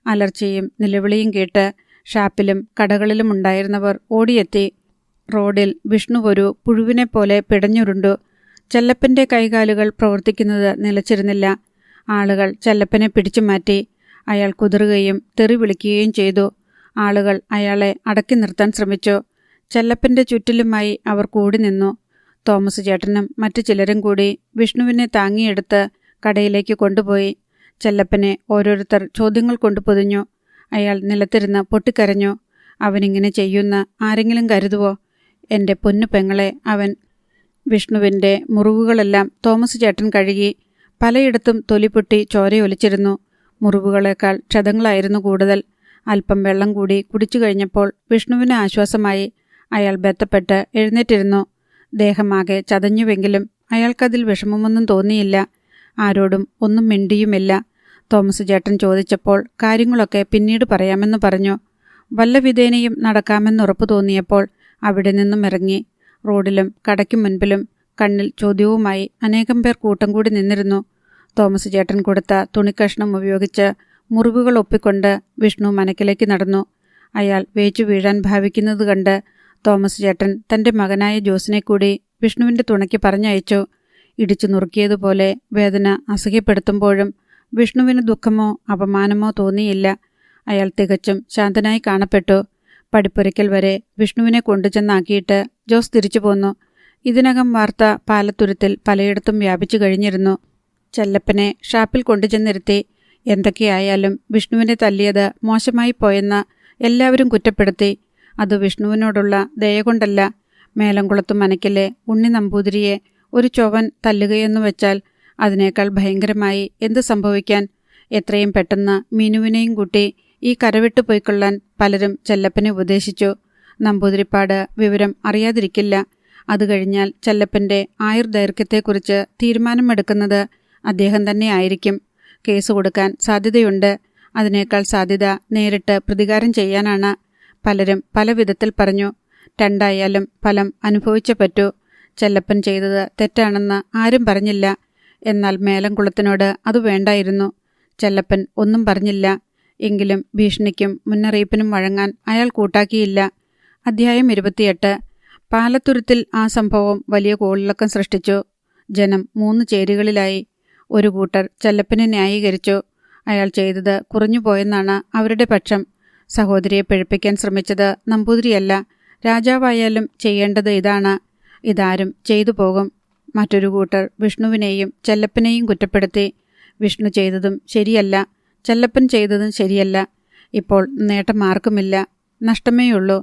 അലർച്ചയും നിലവിളിയും കേട്ട് ഷാപ്പിലും കടകളിലും ഉണ്ടായിരുന്നവർ ഓടിയെത്തി. റോഡിൽ വിഷ്ണു ഒരു പുഴുവിനെപ്പോലെ പിടഞ്ഞുരുണ്ടു. ചെല്ലപ്പൻ്റെ കൈകാലുകൾ പ്രവർത്തിക്കുന്നത് നിലച്ചിരുന്നില്ല. ആളുകൾ ചെല്ലപ്പനെ പിടിച്ചു മാറ്റി. അയാൾ കുതിറുകയും തെറി വിളിക്കുകയും ചെയ്തു. ആളുകൾ അയാളെ അടക്കി നിർത്താൻ ശ്രമിച്ചു. ചെല്ലപ്പൻ്റെ ചുറ്റിലുമായി അവർ കൂടി നിന്നു. തോമസ് ചേട്ടനും മറ്റു ചിലരും കൂടി വിഷ്ണുവിനെ താങ്ങിയെടുത്ത് കടയിലേക്ക് കൊണ്ടുപോയി. ചെല്ലപ്പനെ ഓരോരുത്തർ ചോദ്യങ്ങൾ കൊണ്ട് പൊതിഞ്ഞു. അയാൾ നിലത്തിരുന്ന് പൊട്ടിക്കരഞ്ഞു. അവനിങ്ങനെ ചെയ്യുന്ന ആരെങ്കിലും കരുതുവോ? എൻ്റെ പൊന്നു പെങ്ങളെ അവൻ. വിഷ്ണുവിൻ്റെ മുറിവുകളെല്ലാം തോമസ് ചേട്ടൻ കഴുകി. പലയിടത്തും തൊലിപ്പൊട്ടി ചോരയൊലിച്ചിരുന്നു. മുറിവുകളേക്കാൾ ക്ഷതങ്ങളായിരുന്നു കൂടുതൽ. അല്പം വെള്ളം കൂടി കുടിച്ചു കഴിഞ്ഞപ്പോൾ വിഷ്ണുവിന് ആശ്വാസമായി. അയാൾ ബന്ധപ്പെട്ട് എഴുന്നേറ്റിരുന്നു. ദേഹമാകെ ചതഞ്ഞുവെങ്കിലും അയാൾക്കതിൽ വിഷമമൊന്നും തോന്നിയില്ല. ആരോടും ഒന്നും മിണ്ടിയുമില്ല. തോമസ് ചേട്ടൻ ചോദിച്ചപ്പോൾ കാര്യങ്ങളൊക്കെ പിന്നീട് പറയാമെന്ന് പറഞ്ഞു. വല്ല വിധേനയും നടക്കാമെന്നുറപ്പു തോന്നിയപ്പോൾ അവിടെ നിന്നും ഇറങ്ങി. റോഡിലും കടയ്ക്കു മുൻപിലും കണ്ണിൽ ചോദ്യവുമായി അനേകം പേർ കൂട്ടം കൂടി നിന്നിരുന്നു. തോമസ് ചേട്ടൻ കൊടുത്ത തുണിക്കഷ്ണം ഉപയോഗിച്ച് മുറിവുകൾ ഒപ്പിക്കൊണ്ട് വിഷ്ണു മനക്കിലേക്ക് നടന്നു. അയാൾ വേച്ചു വീഴാൻ ഭാവിക്കുന്നത് കണ്ട് തോമസ് ചേട്ടൻ തൻ്റെ മകനായ ജോസിനെ കൂടി വിഷ്ണുവിൻ്റെ തുണയ്ക്ക് പറഞ്ഞയച്ചു. ഇടിച്ചു നുറുക്കിയതുപോലെ വേദന അസഹ്യപ്പെടുത്തുമ്പോഴും വിഷ്ണുവിന് ദുഃഖമോ അപമാനമോ തോന്നിയില്ല. അയാൾ തികച്ചും ശാന്തനായി കാണപ്പെട്ടു. പടിപ്പുരയ്ക്കൽ വരെ വിഷ്ണുവിനെ കൊണ്ടുചെന്നാക്കിയിട്ട് ജോസ് തിരിച്ചു പോന്നു. ഇതിനകം വാർത്ത പാലത്തുരുത്തിൽ പലയിടത്തും വ്യാപിച്ചു കഴിഞ്ഞിരുന്നു. ചെല്ലപ്പനെ ഷാപ്പിൽ കൊണ്ടുചെന്നിരുത്തി. എന്തൊക്കെയായാലും വിഷ്ണുവിനെ തല്ലിയത് മോശമായി പോയെന്ന് എല്ലാവരും കുറ്റപ്പെടുത്തി. അത് വിഷ്ണുവിനോടുള്ള ദയ കൊണ്ടല്ല. മേലംകുളത്തു മനക്കിലെ ഉണ്ണി നമ്പൂതിരിയെ ഒരു ചൊവ്വൻ തല്ലുകയെന്നു വെച്ചാൽ അതിനേക്കാൾ ഭയങ്കരമായി എന്തു സംഭവിക്കാൻ? എത്രയും പെട്ടെന്ന് മീനുവിനെയും കൂട്ടി ഈ കരവിട്ടു പോയിക്കൊള്ളാൻ പലരും ചെല്ലപ്പനെ ഉപദേശിച്ചു. നമ്പൂതിരിപ്പാട് വിവരം അറിയാതിരിക്കില്ല. അത് കഴിഞ്ഞാൽ ചെല്ലപ്പൻ്റെ ആയുർദൈർഘ്യത്തെക്കുറിച്ച് തീരുമാനമെടുക്കുന്നത് അദ്ദേഹം തന്നെ ആയിരിക്കും. കേസ് കൊടുക്കാൻ സാധ്യതയുണ്ട്. അതിനേക്കാൾ സാധ്യത നേരിട്ട് പ്രതികാരം ചെയ്യാനാണ്. പലരും പല വിധത്തിൽ പറഞ്ഞു. രണ്ടായാലും ഫലം അനുഭവിച്ചേ പറ്റൂ. ചെല്ലപ്പൻ ചെയ്തത് തെറ്റാണെന്ന് ആരും പറഞ്ഞില്ല. എന്നാൽ മേലംകുളത്തിനോട് അത് വേണ്ടായിരുന്നു. ചെല്ലപ്പൻ ഒന്നും പറഞ്ഞില്ല. എങ്കിലും ഭീഷണിക്കും മുന്നറിയിപ്പിനും വഴങ്ങാൻ അയാൾ കൂട്ടാക്കിയില്ല. അധ്യായം 28. പാലത്തുരുത്തിൽ ആ സംഭവം വലിയ കോളിളക്കം സൃഷ്ടിച്ചു. ജനം 3 ചേരികളിലായി. ഒരു കൂട്ടർ ചെല്ലപ്പനെ ന്യായീകരിച്ചു. അയാൾ ചെയ്തത് കുറഞ്ഞുപോയെന്നാണ് അവരുടെ പക്ഷം. സഹോദരിയെ പിഴപ്പിക്കാൻ ശ്രമിച്ചത് നമ്പൂതിരിയല്ല, രാജാവായാലും ചെയ്യേണ്ടത് ഇതാണ്. ഇതാരും ചെയ്തു പോകും. മറ്റൊരു കൂട്ടർ വിഷ്ണുവിനെയും ചെല്ലപ്പനെയും കുറ്റപ്പെടുത്തി. വിഷ്ണു ചെയ്തതും ശരിയല്ല, ചെല്ലപ്പൻ ചെയ്തതും ശരിയല്ല. ഇപ്പോൾ നേട്ടം ആർക്കുമില്ല, നഷ്ടമേയുള്ളൂ.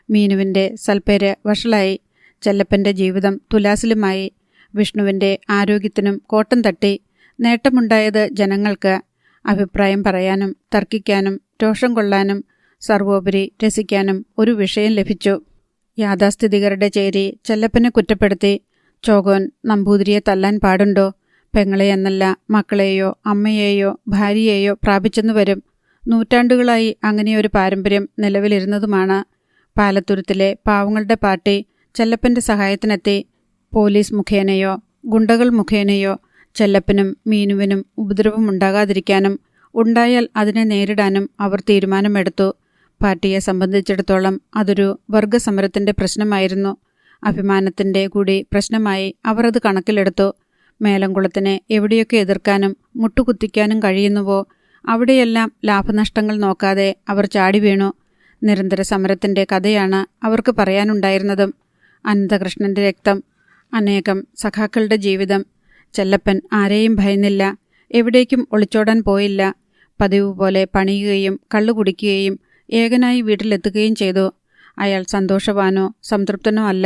മീനുവിൻ്റെ സൽപ്പേര് വഷളായി. ചെല്ലപ്പൻ്റെ ജീവിതം തുലാസിലുമായി. വിഷ്ണുവിൻ്റെ ആരോഗ്യത്തിനും കോട്ടം തട്ടി. നേട്ടമുണ്ടായത് ജനങ്ങൾക്ക്. അഭിപ്രായം പറയാനും തർക്കിക്കാനും രോഷം കൊള്ളാനും സർവോപരി രസിക്കാനും ഒരു വിഷയം ലഭിച്ചു. യാഥാസ്ഥിതികരുടെ ചേരി ചെല്ലപ്പനെ കുറ്റപ്പെടുത്തി. ചോകോൻ നമ്പൂതിരിയെ തല്ലാൻ പാടുണ്ടോ? പെങ്ങളെ എന്നല്ല, മക്കളെയോ അമ്മയെയോ ഭാര്യയെയോ പ്രാപിച്ചെന്നു വരും. നൂറ്റാണ്ടുകളായി അങ്ങനെയൊരു പാരമ്പര്യം നിലവിലിരുന്നതുമാണ്. പാലത്തുരുത്തിലെ പാവങ്ങളുടെ പാർട്ടി ചെല്ലപ്പൻ്റെ സഹായത്തിനെത്തി. പോലീസ് മുഖേനയോ ഗുണ്ടകൾ മുഖേനയോ ചെല്ലപ്പനും മീനുവിനും ഉപദ്രവമുണ്ടാകാതിരിക്കാനും ഉണ്ടായാൽ അതിനെ നേരിടാനും അവർ തീരുമാനമെടുത്തു. പാർട്ടിയെ സംബന്ധിച്ചിടത്തോളം അതൊരു വർഗസമരത്തിൻ്റെ പ്രശ്നമായിരുന്നു. അഭിമാനത്തിൻ്റെ കൂടി പ്രശ്നമായി അവർ അത് കണക്കിലെടുത്തു. മേലംകുളത്തിനെ എവിടെയൊക്കെ എതിർക്കാനും മുട്ടുകുത്തിക്കാനും കഴിയുന്നുവോ അവിടെയെല്ലാം ലാഭനഷ്ടങ്ങൾ നോക്കാതെ അവർ ചാടി വീണു. നിരന്തര സമരത്തിൻ്റെ കഥയാണ് അവർക്ക് പറയാനുണ്ടായിരുന്നതും. അനന്തകൃഷ്ണൻ്റെ രക്തം, അനേകം സഖാക്കളുടെ ജീവിതം. ചെല്ലപ്പൻ ആരെയും ഭയന്നില്ല, എവിടേക്കും ഒളിച്ചോടാൻ പോയില്ല. പതിവ് പോലെ പണിയുകയും കള്ളുകുടിക്കുകയും ഏകനായി വീട്ടിലെത്തുകയും ചെയ്തു. അയാൾ സന്തോഷവാനോ സംതൃപ്തനോ അല്ല.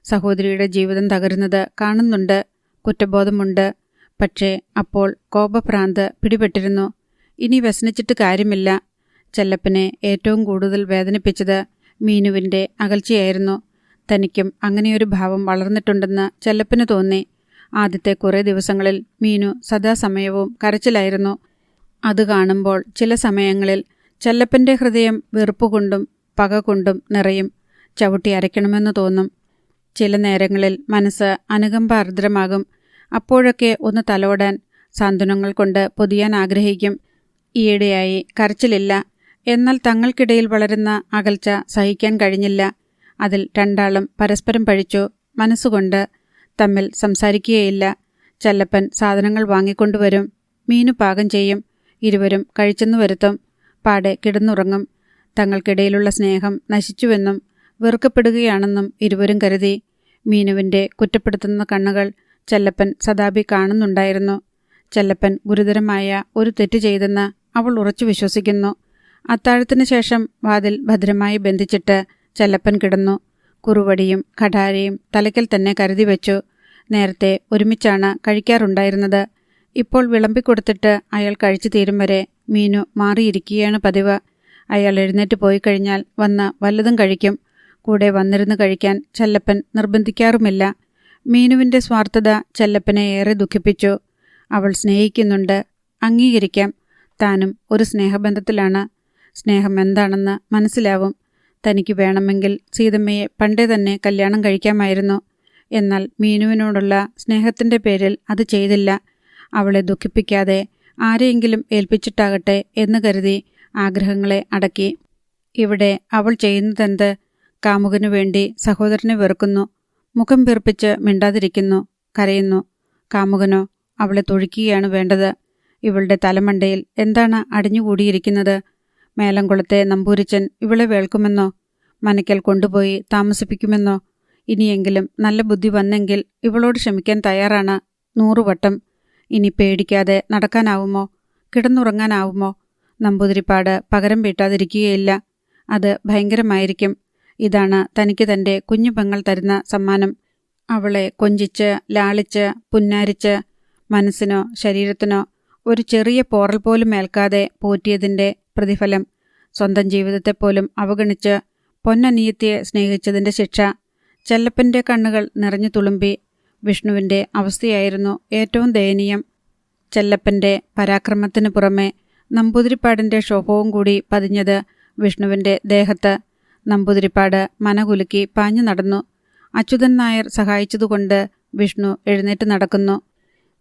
സഹോദരിയുടെ ജീവിതം തകരുന്നത് കാണുന്നുണ്ട്, കുറ്റബോധമുണ്ട്. പക്ഷേ അപ്പോൾ കോപഭ്രാന്ത് പിടിപെട്ടിരുന്നു. ഇനി വ്യസനിച്ചിട്ട് കാര്യമില്ല. ചെല്ലപ്പനെ ഏറ്റവും കൂടുതൽ വേദനിപ്പിച്ചത് മീനുവിൻ്റെ അകൽച്ചയായിരുന്നു. തനിക്കും അങ്ങനെയൊരു ഭാവം വളർന്നിട്ടുണ്ടെന്ന് ചെല്ലപ്പന് തോന്നി. ആദ്യത്തെ കുറേ ദിവസങ്ങളിൽ മീനു സദാസമയവും കരച്ചിലായിരുന്നു. അത് കാണുമ്പോൾ ചില സമയങ്ങളിൽ ചെല്ലപ്പൻ്റെ ഹൃദയം വെറുപ്പുകൊണ്ടും പക കൊണ്ടും നിറയും. ചവിട്ടി അരയ്ക്കണമെന്ന് തോന്നും. ചില നേരങ്ങളിൽ മനസ്സ് അനുകമ്പ ആർദ്രമാകും. അപ്പോഴൊക്കെ ഒന്ന് തലോടാൻ, സാന്ത്വനങ്ങൾ കൊണ്ട് പൊതിയാൻ ആഗ്രഹിക്കും. ഈയിടെയായി കരച്ചിലില്ല. എന്നാൽ തങ്ങൾക്കിടയിൽ വളരുന്ന അകൽച്ച സഹിക്കാൻ കഴിഞ്ഞില്ല. അതിൽ രണ്ടാളും പരസ്പരം പഴിച്ചു. മനസ്സുകൊണ്ട് തമ്മിൽ സംസാരിക്കുകയില്ല. ചെല്ലപ്പൻ സാധനങ്ങൾ വാങ്ങിക്കൊണ്ടുവരും. മീനു പാകം ചെയ്യും. ഇരുവരും കഴിച്ചെന്നു വരുത്തും. പാടെ കിടന്നുറങ്ങും. തങ്ങൾക്കിടയിലുള്ള സ്നേഹം നശിച്ചുവെന്നും വെറുക്കപ്പെടുകയാണെന്നും ഇരുവരും കരുതി. മീനുവിൻ്റെ കുറ്റപ്പെടുത്തുന്ന കണ്ണുകൾ ചെല്ലപ്പൻ സദാപി കാണുന്നുണ്ടായിരുന്നു. ചെല്ലപ്പൻ ഗുരുതരമായ ഒരു തെറ്റ് ചെയ്തെന്ന് അവൾ ഉറച്ചു വിശ്വസിക്കുന്നു. അത്താഴത്തിന് ശേഷം വാതിൽ ഭദ്രമായി ബന്ധിച്ചിട്ട് ചെല്ലപ്പൻ കിടന്നു. കുറുവടിയും കഠാരയും തലയ്ക്കൽ തന്നെ കരുതി വെച്ചു. നേരത്തെ ഒരുമിച്ചാണ് കഴിക്കാറുണ്ടായിരുന്നത്. ഇപ്പോൾ വിളമ്പിക്കൊടുത്തിട്ട് അയാൾ കഴിച്ചു തീരും വരെ മീനു മാറിയിരിക്കുകയാണ് പതിവ്. അയാൾ എഴുന്നേറ്റ് പോയി കഴിഞ്ഞാൽ വന്ന് വല്ലതും കഴിക്കും. കൂടെ വന്നിരുന്ന് കഴിക്കാൻ ചെല്ലപ്പൻ നിർബന്ധിക്കാറുമില്ല. മീനുവിൻ്റെ സ്വാർത്ഥത ചെല്ലപ്പനെ ഏറെ ദുഃഖിപ്പിച്ചു. അവൾ സ്നേഹിക്കുന്നുണ്ട്, അംഗീകരിക്കാം. താനും ഒരു സ്നേഹബന്ധത്തിലാണ്. സ്നേഹം എന്താണെന്ന് മനസ്സിലാവും. തനിക്ക് വേണമെങ്കിൽ സീതമ്മയെ പണ്ടേ തന്നെ കല്യാണം കഴിക്കാമായിരുന്നു. എന്നാൽ മീനുവിനോടുള്ള സ്നേഹത്തിൻ്റെ പേരിൽ അത് ചെയ്തില്ല. അവളെ ദുഃഖിപ്പിക്കാതെ ആരെയെങ്കിലും ഏൽപ്പിച്ചിട്ടാകട്ടെ എന്ന് കരുതി ആഗ്രഹങ്ങളെ അടക്കി. ഇവിടെ അവൾ ചെയ്യുന്നതെന്ത്? കാമുകനു വേണ്ടി സഹോദരനെ വെറുക്കുന്നു. മുഖം വീർപ്പിച്ച് മിണ്ടാതിരിക്കുന്നു, കരയുന്നു. കാമുകനോ അവളെ തൊഴിക്കുകയാണ് വേണ്ടത്. ഇവളുടെ തലമണ്ടയിൽ എന്താണ് അടിഞ്ഞുകൂടിയിരിക്കുന്നത്? മേലംകുളത്തെ നമ്പൂരിച്ചൻ ഇവളെ വേൾക്കുമെന്നോ? മനക്കൽ കൊണ്ടുപോയി താമസിപ്പിക്കുമെന്നോ? ഇനിയെങ്കിലും നല്ല ബുദ്ധി വന്നെങ്കിൽ ഇവളോട് ക്ഷമിക്കാൻ തയ്യാറാണ് 100 വട്ടം. ഇനി പേടിക്കാതെ നടക്കാനാവുമോ? കിടന്നുറങ്ങാനാവുമോ? നമ്പൂതിരിപ്പാട് പകരം വീട്ടാതിരിക്കുകയില്ല. അത് ഭയങ്കരമായിരിക്കും. ഇതാണ് തനിക്ക് തൻ്റെ കുഞ്ഞു പെങ്ങൾ തരുന്ന സമ്മാനം. അവളെ കൊഞ്ചിച്ച് ലാളിച്ച് പുന്നാരിച്ച് മനസ്സിനോ ശരീരത്തിനോ ഒരു ചെറിയ പോറൽ പോലും ഏൽക്കാതെ പോറ്റിയതിൻ്റെ പ്രതിഫലം. സ്വന്തം ജീവിതത്തെപ്പോലും അവഗണിച്ച് പൊന്നനിയത്തിയെ സ്നേഹിച്ചതിൻ്റെ ശിക്ഷ. ചെല്ലപ്പൻ്റെ കണ്ണുകൾ നിറഞ്ഞു തുളുമ്പി. വിഷ്ണുവിൻ്റെ അവസ്ഥയായിരുന്നു ഏറ്റവും ദയനീയം. ചെല്ലപ്പൻ്റെ പരാക്രമത്തിനു പുറമെ നമ്പൂതിരിപ്പാടിൻ്റെ ക്ഷോഭവും കൂടി പതിഞ്ഞത് വിഷ്ണുവിൻ്റെ ദേഹത്ത്. നമ്പൂതിരിപ്പാട് മനകുലുക്കി പാഞ്ഞു നടന്നു. അച്യുതൻ നായർ സഹായിച്ചതുകൊണ്ട് വിഷ്ണു എഴുന്നേറ്റ് നടക്കുന്നു.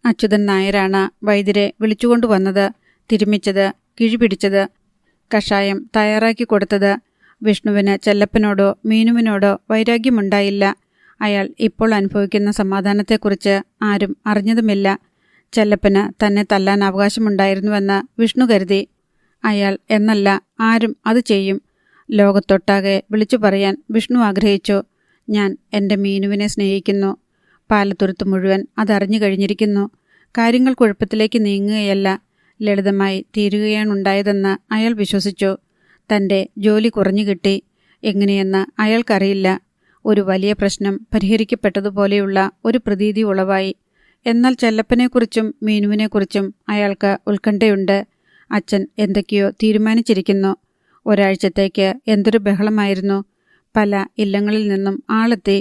അച്യുതൻ നായരാണ് വൈദ്യരെ വിളിച്ചുകൊണ്ടുവന്നത്, തിരുമിച്ചത്, കിഴിപിടിച്ചത്, കഷായം തയ്യാറാക്കി കൊടുത്തത്. വിഷ്ണുവിന് ചെല്ലപ്പനോടോ മീനുവിനോടോ വൈരാഗ്യമുണ്ടായില്ല. അയാൾ ഇപ്പോൾ അനുഭവിക്കുന്ന സമാധാനത്തെക്കുറിച്ച് ആരും അറിഞ്ഞതുമില്ല. ചെല്ലപ്പന് തന്നെ തല്ലാൻ അവകാശമുണ്ടായിരുന്നുവെന്ന് വിഷ്ണു കരുതി. അയാൾ എന്നല്ല, ആരും അത് ചെയ്യും. ലോകത്തൊട്ടാകെ വിളിച്ചു പറയാൻ വിഷ്ണു ആഗ്രഹിച്ചു. ഞാൻ എൻ്റെ മീനുവിനെ സ്നേഹിക്കുന്നു. പാലത്തുരുത്ത് മുഴുവൻ അതറിഞ്ഞു കഴിഞ്ഞിരിക്കുന്നു. കാര്യങ്ങൾ കുഴപ്പത്തിലേക്ക് നീങ്ങുകയല്ല, ലളിതമായി തീരുകയാണുണ്ടായതെന്ന് അയാൾ വിശ്വസിച്ചു. തൻ്റെ ജോലി കുറഞ്ഞു കിട്ടി. എങ്ങനെയെന്ന് അയാൾക്കറിയില്ല. ഒരു വലിയ പ്രശ്നം പരിഹരിക്കപ്പെട്ടതുപോലെയുള്ള ഒരു പ്രതീതി ഉളവായി. എന്നാൽ ചെല്ലപ്പനെക്കുറിച്ചും മീനുവിനെക്കുറിച്ചും അയാൾക്ക് ഉത്കണ്ഠയുണ്ട്. അച്ഛൻ എന്തൊക്കെയോ തീരുമാനിച്ചിരിക്കുന്നു. ഒരാഴ്ചത്തേക്ക് എന്തൊരു ബഹളമായിരുന്നു. പല ഇല്ലങ്ങളിൽ നിന്നും ആളെത്തി.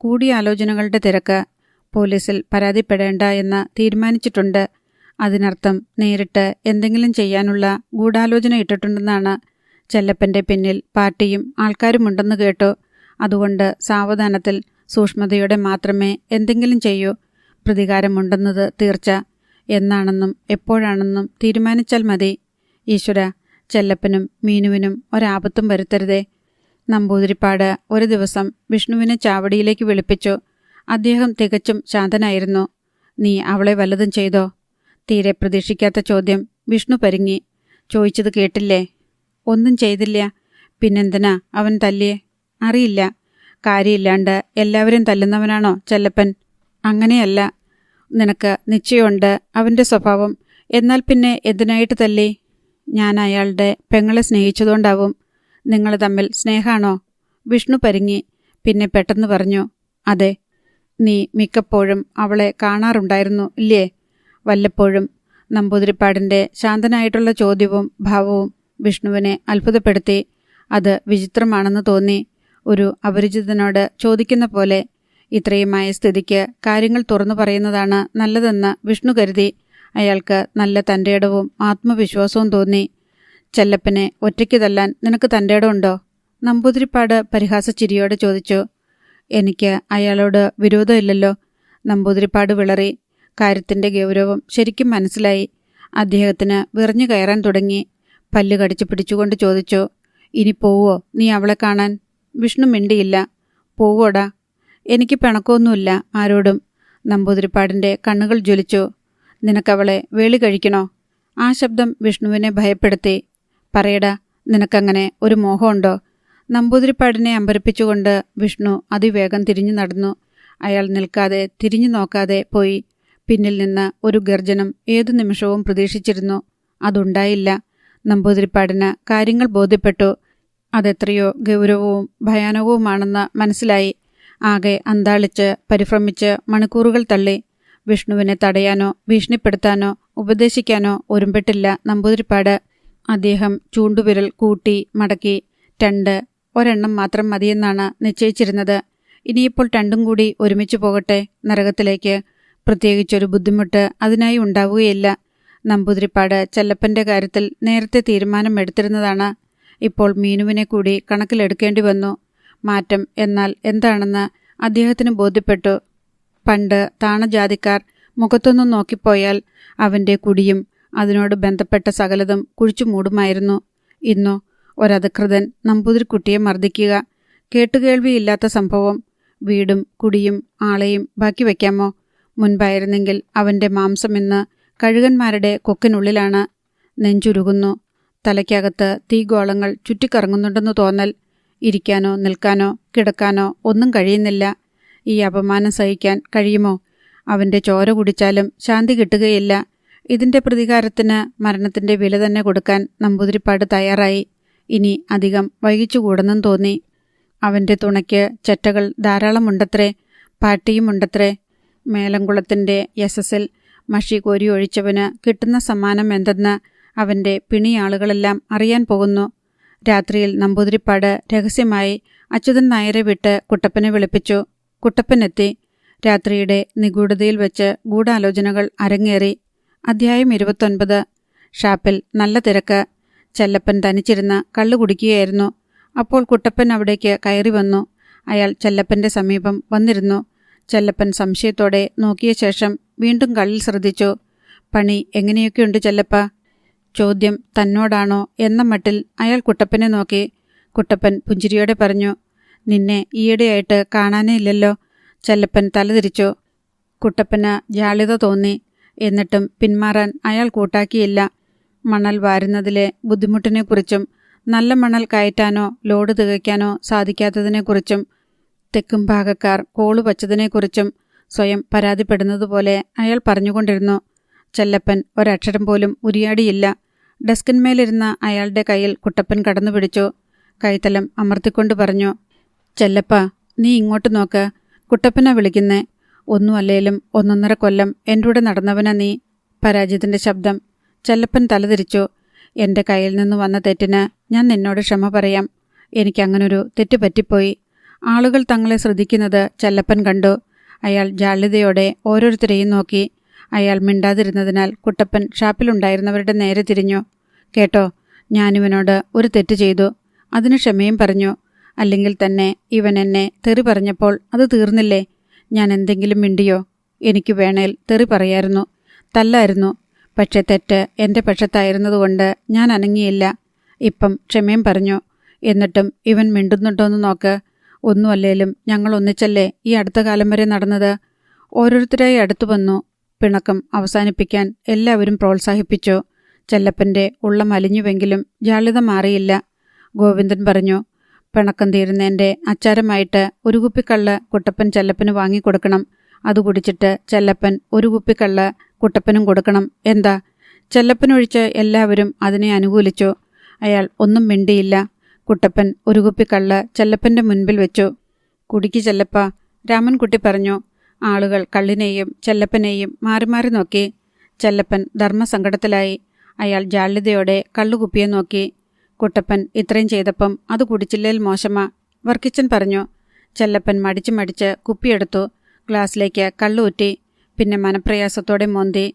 കൂടിയാലോചനകളുടെ തിരക്ക്. പോലീസിൽ പരാതിപ്പെടേണ്ട എന്ന് തീരുമാനിച്ചിട്ടുണ്ട്. അതിനർത്ഥം നേരിട്ട് എന്തെങ്കിലും ചെയ്യാനുള്ള ഗൂഢാലോചന ഇട്ടിട്ടുണ്ടെന്നാണ്. ചെല്ലപ്പൻ്റെ പിന്നിൽ പാർട്ടിയും ആൾക്കാരുമുണ്ടെന്ന് കേട്ടു. അതുകൊണ്ട് സാവധാനത്തിൽ സൂക്ഷ്മതയോടെ മാത്രമേ എന്തെങ്കിലും ചെയ്യൂ. പ്രതികാരമുണ്ടെന്നത് തീർച്ച. എന്നാണെന്നും എപ്പോഴാണെന്നും തീരുമാനിച്ചാൽ മതി. ഈശ്വര, ചെല്ലപ്പനും മീനുവിനും ഒരാപത്തും വരുത്തരുതേ. നമ്പൂതിരിപ്പാട് ഒരു ദിവസം വിഷ്ണുവിനെ ചാവടിയിലേക്ക് വിളിപ്പിച്ചു. അദ്ദേഹം തികച്ചും ശാന്തനായിരുന്നു. നീ അവളെ വല്ലതും ചെയ്തോ? തീരെ പ്രതീക്ഷിക്കാത്ത ചോദ്യം. വിഷ്ണു പരുങ്ങി. ചോദിച്ചത് കേട്ടില്ലേ? ഒന്നും ചെയ്തില്ല. പിന്നെന്തിനാ അവൻ തല്ലിയേ? അറിയില്ല. കാര്യമില്ലാണ്ട് എല്ലാവരും തല്ലുന്നവനാണോ ചെല്ലപ്പൻ? അങ്ങനെയല്ല. നിനക്ക് നിശ്ചയമുണ്ട് അവൻ്റെ സ്വഭാവം. എന്നാൽ പിന്നെ എന്തിനായിട്ട് തല്ലി? ഞാൻ അയാളുടെ പെങ്ങളെ സ്നേഹിച്ചതുകൊണ്ടാവും. നിങ്ങൾ തമ്മിൽ സ്നേഹമാണോ? വിഷ്ണു പരുങ്ങി. പിന്നെ പെട്ടെന്ന് പറഞ്ഞു, അതെ. നീ മിക്കപ്പോഴും അവളെ കാണാറുണ്ടായിരുന്നു ഇല്ലേ? വല്ലപ്പോഴും. നമ്പൂതിരിപ്പാടിൻ്റെ ശാന്തനായിട്ടുള്ള ചോദ്യവും ഭാവവും വിഷ്ണുവിനെ അത്ഭുതപ്പെടുത്തി. അത് വിചിത്രമാണെന്ന് തോന്നി. ഒരു അപരിചിതനോട് ചോദിക്കുന്ന പോലെ. ഇത്രയുമായ സ്ഥിതിക്ക് കാര്യങ്ങൾ തുറന്നു പറയുന്നതാണ് നല്ലതെന്ന് വിഷ്ണു കരുതി. അയാൾക്ക് നല്ല തൻ്റെയിടവും ആത്മവിശ്വാസവും തോന്നി. ചെല്ലപ്പനെ ഒറ്റയ്ക്ക് തല്ലാൻ നിനക്ക് തൻ്റെയിടമുണ്ടോ? നമ്പൂതിരിപ്പാട് പരിഹാസച്ചിരിയോടെ ചോദിച്ചു. എനിക്ക് അയാളോട് വിരോധമില്ലല്ലോ. നമ്പൂതിരിപ്പാട് വിളറി. കാര്യത്തിൻ്റെ ഗൗരവം ശരിക്കും മനസ്സിലായി. അദ്ദേഹത്തിന് വിറഞ്ഞു കയറാൻ തുടങ്ങി. പല്ല് കടിച്ചു പിടിച്ചുകൊണ്ട് ചോദിച്ചു, ഇനി പോവോ നീ അവളെ കാണാൻ? വിഷ്ണു മിണ്ടിയില്ല. പോവോടാ? എനിക്ക് പിണക്കമൊന്നുമില്ല ആരോടും. നമ്പൂതിരിപ്പാടിൻ്റെ കണ്ണുകൾ ജ്വലിച്ചു. നിനക്കവളെ വേളി കഴിക്കണോ? ആ ശബ്ദം വിഷ്ണുവിനെ ഭയപ്പെടുത്തി. പറയടാ, നിനക്കങ്ങനെ ഒരു മോഹമുണ്ടോ? നമ്പൂതിരിപ്പാടിനെ അമ്പരപ്പിച്ചുകൊണ്ട് വിഷ്ണു അതിവേഗം തിരിഞ്ഞു നടന്നു. അയാൾ നിൽക്കാതെ തിരിഞ്ഞു നോക്കാതെ പോയി. പിന്നിൽ നിന്ന് ഒരു ഗർജനം ഏതു നിമിഷവും പ്രതീക്ഷിച്ചിരുന്നു. അതുണ്ടായില്ല. നമ്പൂതിരിപ്പാടിന് കാര്യങ്ങൾ ബോധ്യപ്പെട്ടു. അതെത്രയോ ഗൗരവവും ഭയാനകവുമാണെന്ന് മനസ്സിലായി. ആകെ അന്താളിച്ച് പരിഭ്രമിച്ച് മണിക്കൂറുകൾ തള്ളി. വിഷ്ണുവിനെ തടയാനോ ഭീഷണിപ്പെടുത്താനോ ഉപദേശിക്കാനോ ഒരുമ്പെട്ടില്ല നമ്പൂതിരിപ്പാട്. അദ്ദേഹം ചൂണ്ടുവിരൽ കൂട്ടി മടക്കി. 2, ഒരെണ്ണം മാത്രം മതിയെന്നാണ് നിശ്ചയിച്ചിരുന്നത്. ഇനിയിപ്പോൾ 2ഉം കൂടി ഒരുമിച്ച് പോകട്ടെ നരകത്തിലേക്ക്. പ്രത്യേകിച്ചൊരു ബുദ്ധിമുട്ട് അതിനായി ഉണ്ടാവുകയില്ല. നമ്പൂതിരിപ്പാട് ചെല്ലപ്പൻ്റെ കാര്യത്തിൽ നേരത്തെ തീരുമാനമെടുത്തിരുന്നതാണ്. ഇപ്പോൾ മീനുവിനെ കൂടി കണക്കിലെടുക്കേണ്ടി വന്നു. മാറ്റം എന്നാൽ എന്താണെന്ന് അദ്ദേഹത്തിന് ബോധ്യപ്പെട്ടു. പണ്ട് താണജാതിക്കാർ മുഖത്തൊന്നും നോക്കിപ്പോയാൽ അവൻ്റെ കുടിയും അതിനോട് ബന്ധപ്പെട്ട സകലതും കുഴിച്ചു മൂടുമായിരുന്നു. ഇന്നോ ഒരധികൃതൻ നമ്പൂതിരിക്കുട്ടിയെ മർദ്ദിക്കുക. കേട്ടുകേൾവിയില്ലാത്ത സംഭവം. വീടും കുടിയും ആളെയും ബാക്കി വയ്ക്കാമോ? മുൻപായിരുന്നെങ്കിൽ അവൻ്റെ മാംസം ഇന്ന് കഴുകന്മാരുടെ കൊക്കിനുള്ളിലാണ്. നെഞ്ചുരുകുന്നു. തലയ്ക്കകത്ത് തീഗോളങ്ങൾ ചുറ്റിക്കറങ്ങുന്നുണ്ടെന്ന് തോന്നൽ. ഇരിക്കാനോ നിൽക്കാനോ കിടക്കാനോ ഒന്നും കഴിയുന്നില്ല. ഈ അപമാനം സഹിക്കാൻ കഴിയുമോ? അവൻ്റെ ചോര കുടിച്ചാലും ശാന്തി കിട്ടുകയില്ല. ഇതിൻ്റെ പ്രതികാരത്തിന് മരണത്തിൻ്റെ വില തന്നെ കൊടുക്കാൻ നമ്പൂതിരിപ്പാട് തയ്യാറായി. ഇനി അധികം വൈകിച്ചുകൂടെന്നും തോന്നി. അവൻ്റെ തുണയ്ക്ക് ചെറ്റകൾ ധാരാളമുണ്ടത്രേ, പാട്ടിയുമുണ്ടത്രേ. മേലംകുളത്തിൻ്റെ യശസ്സിൽ മഷി കോരി ഒഴിച്ചവന് കിട്ടുന്ന സമ്മാനം എന്തെന്ന് അവൻ്റെ പിണിയാളുകളെല്ലാം അറിയാൻ പോകുന്നു. രാത്രിയിൽ നമ്പൂതിരിപ്പാട് രഹസ്യമായി അച്യുതൻ നായരെ വിട്ട് കുട്ടപ്പനെ വിളിപ്പിച്ചു. കുട്ടപ്പൻ എത്തി. രാത്രിയുടെ നിഗൂഢതയിൽ വെച്ച് ഗൂഢാലോചനകൾ അരങ്ങേറി. അധ്യായം 29. ഷാപ്പിൽ നല്ല തിരക്ക്. ചെല്ലപ്പൻ തനിച്ചിരുന്ന് കള്ളു കുടിക്കുകയായിരുന്നു. അപ്പോൾ കുട്ടപ്പൻ അവിടേക്ക് കയറി വന്നു. അയാൾ ചെല്ലപ്പൻ്റെ സമീപം വന്നിരുന്നു. ചെല്ലപ്പൻ സംശയത്തോടെ നോക്കിയ ശേഷം വീണ്ടും കള്ളിൽ ശ്രദ്ധിച്ചു. പണി എങ്ങനെയൊക്കെയുണ്ട് ചെല്ലപ്പ? ചോദ്യം തന്നോടാണോ എന്ന മട്ടിൽ അയാൾ കുട്ടപ്പനെ നോക്കി. കുട്ടപ്പൻ പുഞ്ചിരിയോടെ പറഞ്ഞു, നിന്നെ ഈയിടെയായിട്ട് കാണാനേ ഇല്ലല്ലോ. ചെല്ലപ്പൻ തലതിരിച്ചു. കുട്ടപ്പന് ജാള്യത തോന്നി. എന്നിട്ടും പിന്മാറാൻ അയാൾ കൂട്ടാക്കിയില്ല. മണൽ വാരുന്നതിലെ ബുദ്ധിമുട്ടിനെക്കുറിച്ചും നല്ല മണൽ കയറ്റാനോ ലോഡ് തികയ്ക്കാനോ സാധിക്കാത്തതിനെക്കുറിച്ചും തെക്കും ഭാഗക്കാർ കോളു വച്ചതിനെക്കുറിച്ചും സ്വയം പരാതിപ്പെടുന്നതുപോലെ അയാൾ പറഞ്ഞുകൊണ്ടിരുന്നു. ചെല്ലപ്പൻ ഒരക്ഷരം പോലും ഉരിയാടിയില്ല. ഡെസ്കിന്മേലിരുന്ന അയാളുടെ കയ്യിൽ കുട്ടപ്പൻ കടന്നു പിടിച്ചു. കൈത്തലം അമർത്തിക്കൊണ്ട് പറഞ്ഞു, ചെല്ലപ്പ, നീ ഇങ്ങോട്ട് നോക്ക്. കുട്ടപ്പനാ വിളിക്കുന്നേ. ഒന്നുമല്ലേലും 1.5 കൊല്ലം എൻ്റെ കൂടെ നടന്നവനാ നീ. പരാജയത്തിൻ്റെ ശബ്ദം. ചെല്ലപ്പൻ തലതിരിച്ചു. എൻ്റെ കയ്യിൽ നിന്ന് വന്ന തെറ്റിന് ഞാൻ നിന്നോട് ക്ഷമ പറയാം. എനിക്കങ്ങനൊരു തെറ്റ് പറ്റിപ്പോയി. ആളുകൾ തങ്ങളെ ശ്രദ്ധിക്കുന്നത് ചെല്ലപ്പൻ കണ്ടു. അയാൾ ജാള്യതയോടെ ഓരോരുത്തരെയും നോക്കി. അയാൾ മിണ്ടാതിരുന്നതിനാൽ കുട്ടപ്പൻ ഷാപ്പിലുണ്ടായിരുന്നവരുടെ നേരെ തിരിഞ്ഞു. കേട്ടോ, ഞാനിവനോട് ഒരു തെറ്റ് ചെയ്തു. അതിന് ക്ഷമയും പറഞ്ഞു. അല്ലെങ്കിൽ തന്നെ ഇവൻ എന്നെ തെറി പറഞ്ഞപ്പോൾ അത് തീർന്നില്ലേ? ഞാൻ എന്തെങ്കിലും മിണ്ടിയോ? എനിക്ക് വേണേൽ തെറി പറയായിരുന്നു, തല്ലായിരുന്നു. പക്ഷെ തെറ്റ് എൻ്റെ പക്ഷത്തായിരുന്നതുകൊണ്ട് ഞാൻ അനങ്ങിയില്ല. ഇപ്പം ക്ഷമയും പറഞ്ഞു. എന്നിട്ടും ഇവൻ മിണ്ടുന്നുണ്ടോയെന്ന് നോക്ക്. ഒന്നുമല്ലേലും ഞങ്ങൾ ഒന്നിച്ചല്ലേ ഈ അടുത്ത കാലം വരെ നടന്നത്. ഓരോരുത്തരായി അടുത്തു വന്നു. പിണക്കം അവസാനിപ്പിക്കാൻ എല്ലാവരും പ്രോത്സാഹിപ്പിച്ചു. ചെല്ലപ്പൻ്റെ ഉള്ളം അലിഞ്ഞുവെങ്കിലും ജാള്യത മാറിയില്ല. ഗോവിന്ദൻ പറഞ്ഞു, പിണക്കം തീരുന്നതിൻ്റെ അച്ചാരമായിട്ട് ഒരു കുപ്പിക്കള്ള് കുട്ടപ്പൻ ചെല്ലപ്പന് വാങ്ങിക്കൊടുക്കണം. അത് കുടിച്ചിട്ട് ചെല്ലപ്പൻ ഒരു കുപ്പിക്കള്ള് കുട്ടപ്പനും കൊടുക്കണം. എന്താ? ചെല്ലപ്പനൊഴിച്ച് എല്ലാവരും അതിനെ അനുകൂലിച്ചു. അയാൾ ഒന്നും മിണ്ടിയില്ല. കുട്ടപ്പൻ ഒരു കുപ്പിക്കള്ള് ചെല്ലപ്പൻ്റെ മുൻപിൽ വെച്ചു. കുടിക്ക് ചെല്ലപ്പ, രാമൻകുട്ടി പറഞ്ഞു. ആളുകൾ കള്ളിനെയും ചെല്ലപ്പനെയും മാറി മാറി നോക്കി. ചെല്ലപ്പൻ ധർമ്മസങ്കടത്തിലായി. അയാൾ ജാള്യതയോടെ കള്ളുകുപ്പിയെ നോക്കി. കുട്ടപ്പൻ ഇത്രയും ചെയ്തപ്പം അത് കുടിച്ചില്ലേൽ മോശമാ, വർക്കിച്ചൻ പറഞ്ഞു. ചെല്ലപ്പൻ മടിച്ച് മടിച്ച് കുപ്പിയെടുത്തു. ഗ്ലാസ്സിലേക്ക് കള്ളുറ്റി. പിന്നെ മനപ്രയാസത്തോടെ മോന്തി.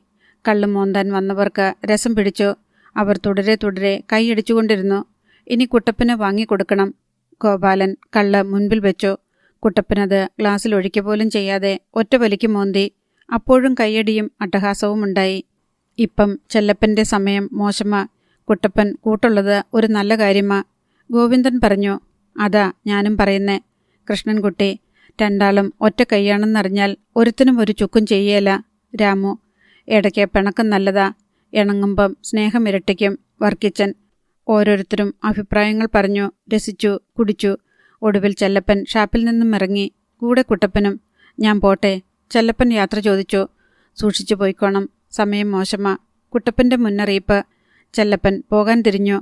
കള്ളു മോന്താൻ വന്നവർക്ക് രസം പിടിച്ചു. അവർ തുടരെ തുടരെ കൈയടിച്ചുകൊണ്ടിരുന്നു. ഇനി കുട്ടപ്പന് വാങ്ങിക്കൊടുക്കണം. ഗോപാലൻ കള്ള് മുൻപിൽ വെച്ചു. കുട്ടപ്പനത് ഗ്ലാസ്സിൽ ഒഴിക്കുക പോലും ചെയ്യാതെ ഒറ്റ വലിക്ക് മോന്തി. അപ്പോഴും കയ്യടിയും അട്ടഹാസവും ഉണ്ടായി. ഇപ്പം ചെല്ലപ്പൻ്റെ സമയം മോശമാ. കുട്ടപ്പൻ കൂട്ടുള്ളത് ഒരു നല്ല കാര്യമാ, ഗോവിന്ദൻ പറഞ്ഞു. അതാ ഞാനും പറയുന്നേ കൃഷ്ണൻകുട്ടി. രണ്ടാളും ഒറ്റ കൈയാണെന്നറിഞ്ഞാൽ ഒരുത്തിനും ഒരു ചുക്കും ചെയ്യേല. രാമു, ഇടയ്ക്ക് പിണക്കം നല്ലതാ. ഇണങ്ങുമ്പം സ്നേഹം ഇരട്ടിക്കും. വർക്കിച്ചൻ. ഓരോരുത്തരും അഭിപ്രായങ്ങൾ പറഞ്ഞു, രസിച്ചു, കുടിച്ചു. ഒടുവിൽ ചെല്ലപ്പൻ ഷാപ്പിൽ നിന്നും ഇറങ്ങി. കൂടെ കുട്ടപ്പനും. ഞാൻ പോട്ടെ? ചെല്ലപ്പൻ യാത്ര ചോദിച്ചു. സൂക്ഷിച്ചു പോയിക്കോണം, സമയം മോശമാ. കുട്ടപ്പൻ്റെ മുന്നറിയിപ്പ്. ചെല്ലപ്പൻ പോകാൻ തിരിഞ്ഞു.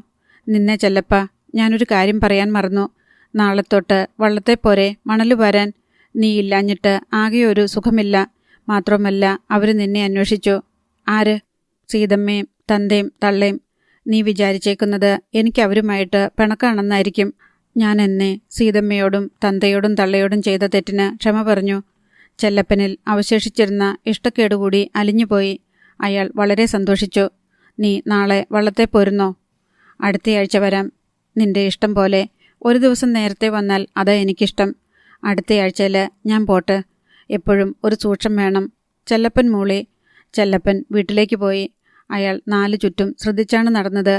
നിന്നെ ചെല്ലപ്പ, ഞാനൊരു കാര്യം പറയാൻ മറന്നു. നാളെ തൊട്ട് വള്ളത്തെ പോരെ മണല് വാരാൻ. നീ ഇല്ലാഞ്ഞിട്ട് ആകെ ഒരു സുഖമില്ല. മാത്രമല്ല അവർ നിന്നെ അന്വേഷിച്ചു. ആര്? സീതമ്മയും തന്തയും തള്ളയും. നീ വിചാരിച്ചേക്കുന്നത് എനിക്ക് അവരുമായിട്ട് പിണക്കാണെന്നായിരിക്കും. ഞാൻ എന്നെ സീതമ്മയോടും തന്തയോടും തള്ളയോടും ചെയ്ത തെറ്റിന് ക്ഷമ പറഞ്ഞു. ചെല്ലപ്പനിൽ അവശേഷിച്ചിരുന്ന ഇഷ്ടക്കേടുകൂടി അലിഞ്ഞുപോയി. അയാൾ വളരെ സന്തോഷിച്ചു. നീ നാളെ വള്ളത്തെ പോരുന്നോ? അടുത്തയാഴ്ച വരാം. നിന്റെ ഇഷ്ടം പോലെ. ഒരു ദിവസം നേരത്തെ വന്നാൽ അതാ എനിക്കിഷ്ടം. അടുത്തയാഴ്ചയിൽ ഞാൻ പോട്ട്. എപ്പോഴും ഒരു സൂക്ഷം വേണം. ചെല്ലപ്പൻ മൂളി. ചെല്ലപ്പൻ വീട്ടിലേക്ക് പോയി. അയാൾ 4 ചുറ്റും ശ്രദ്ധിച്ചാണ് നടന്നത്.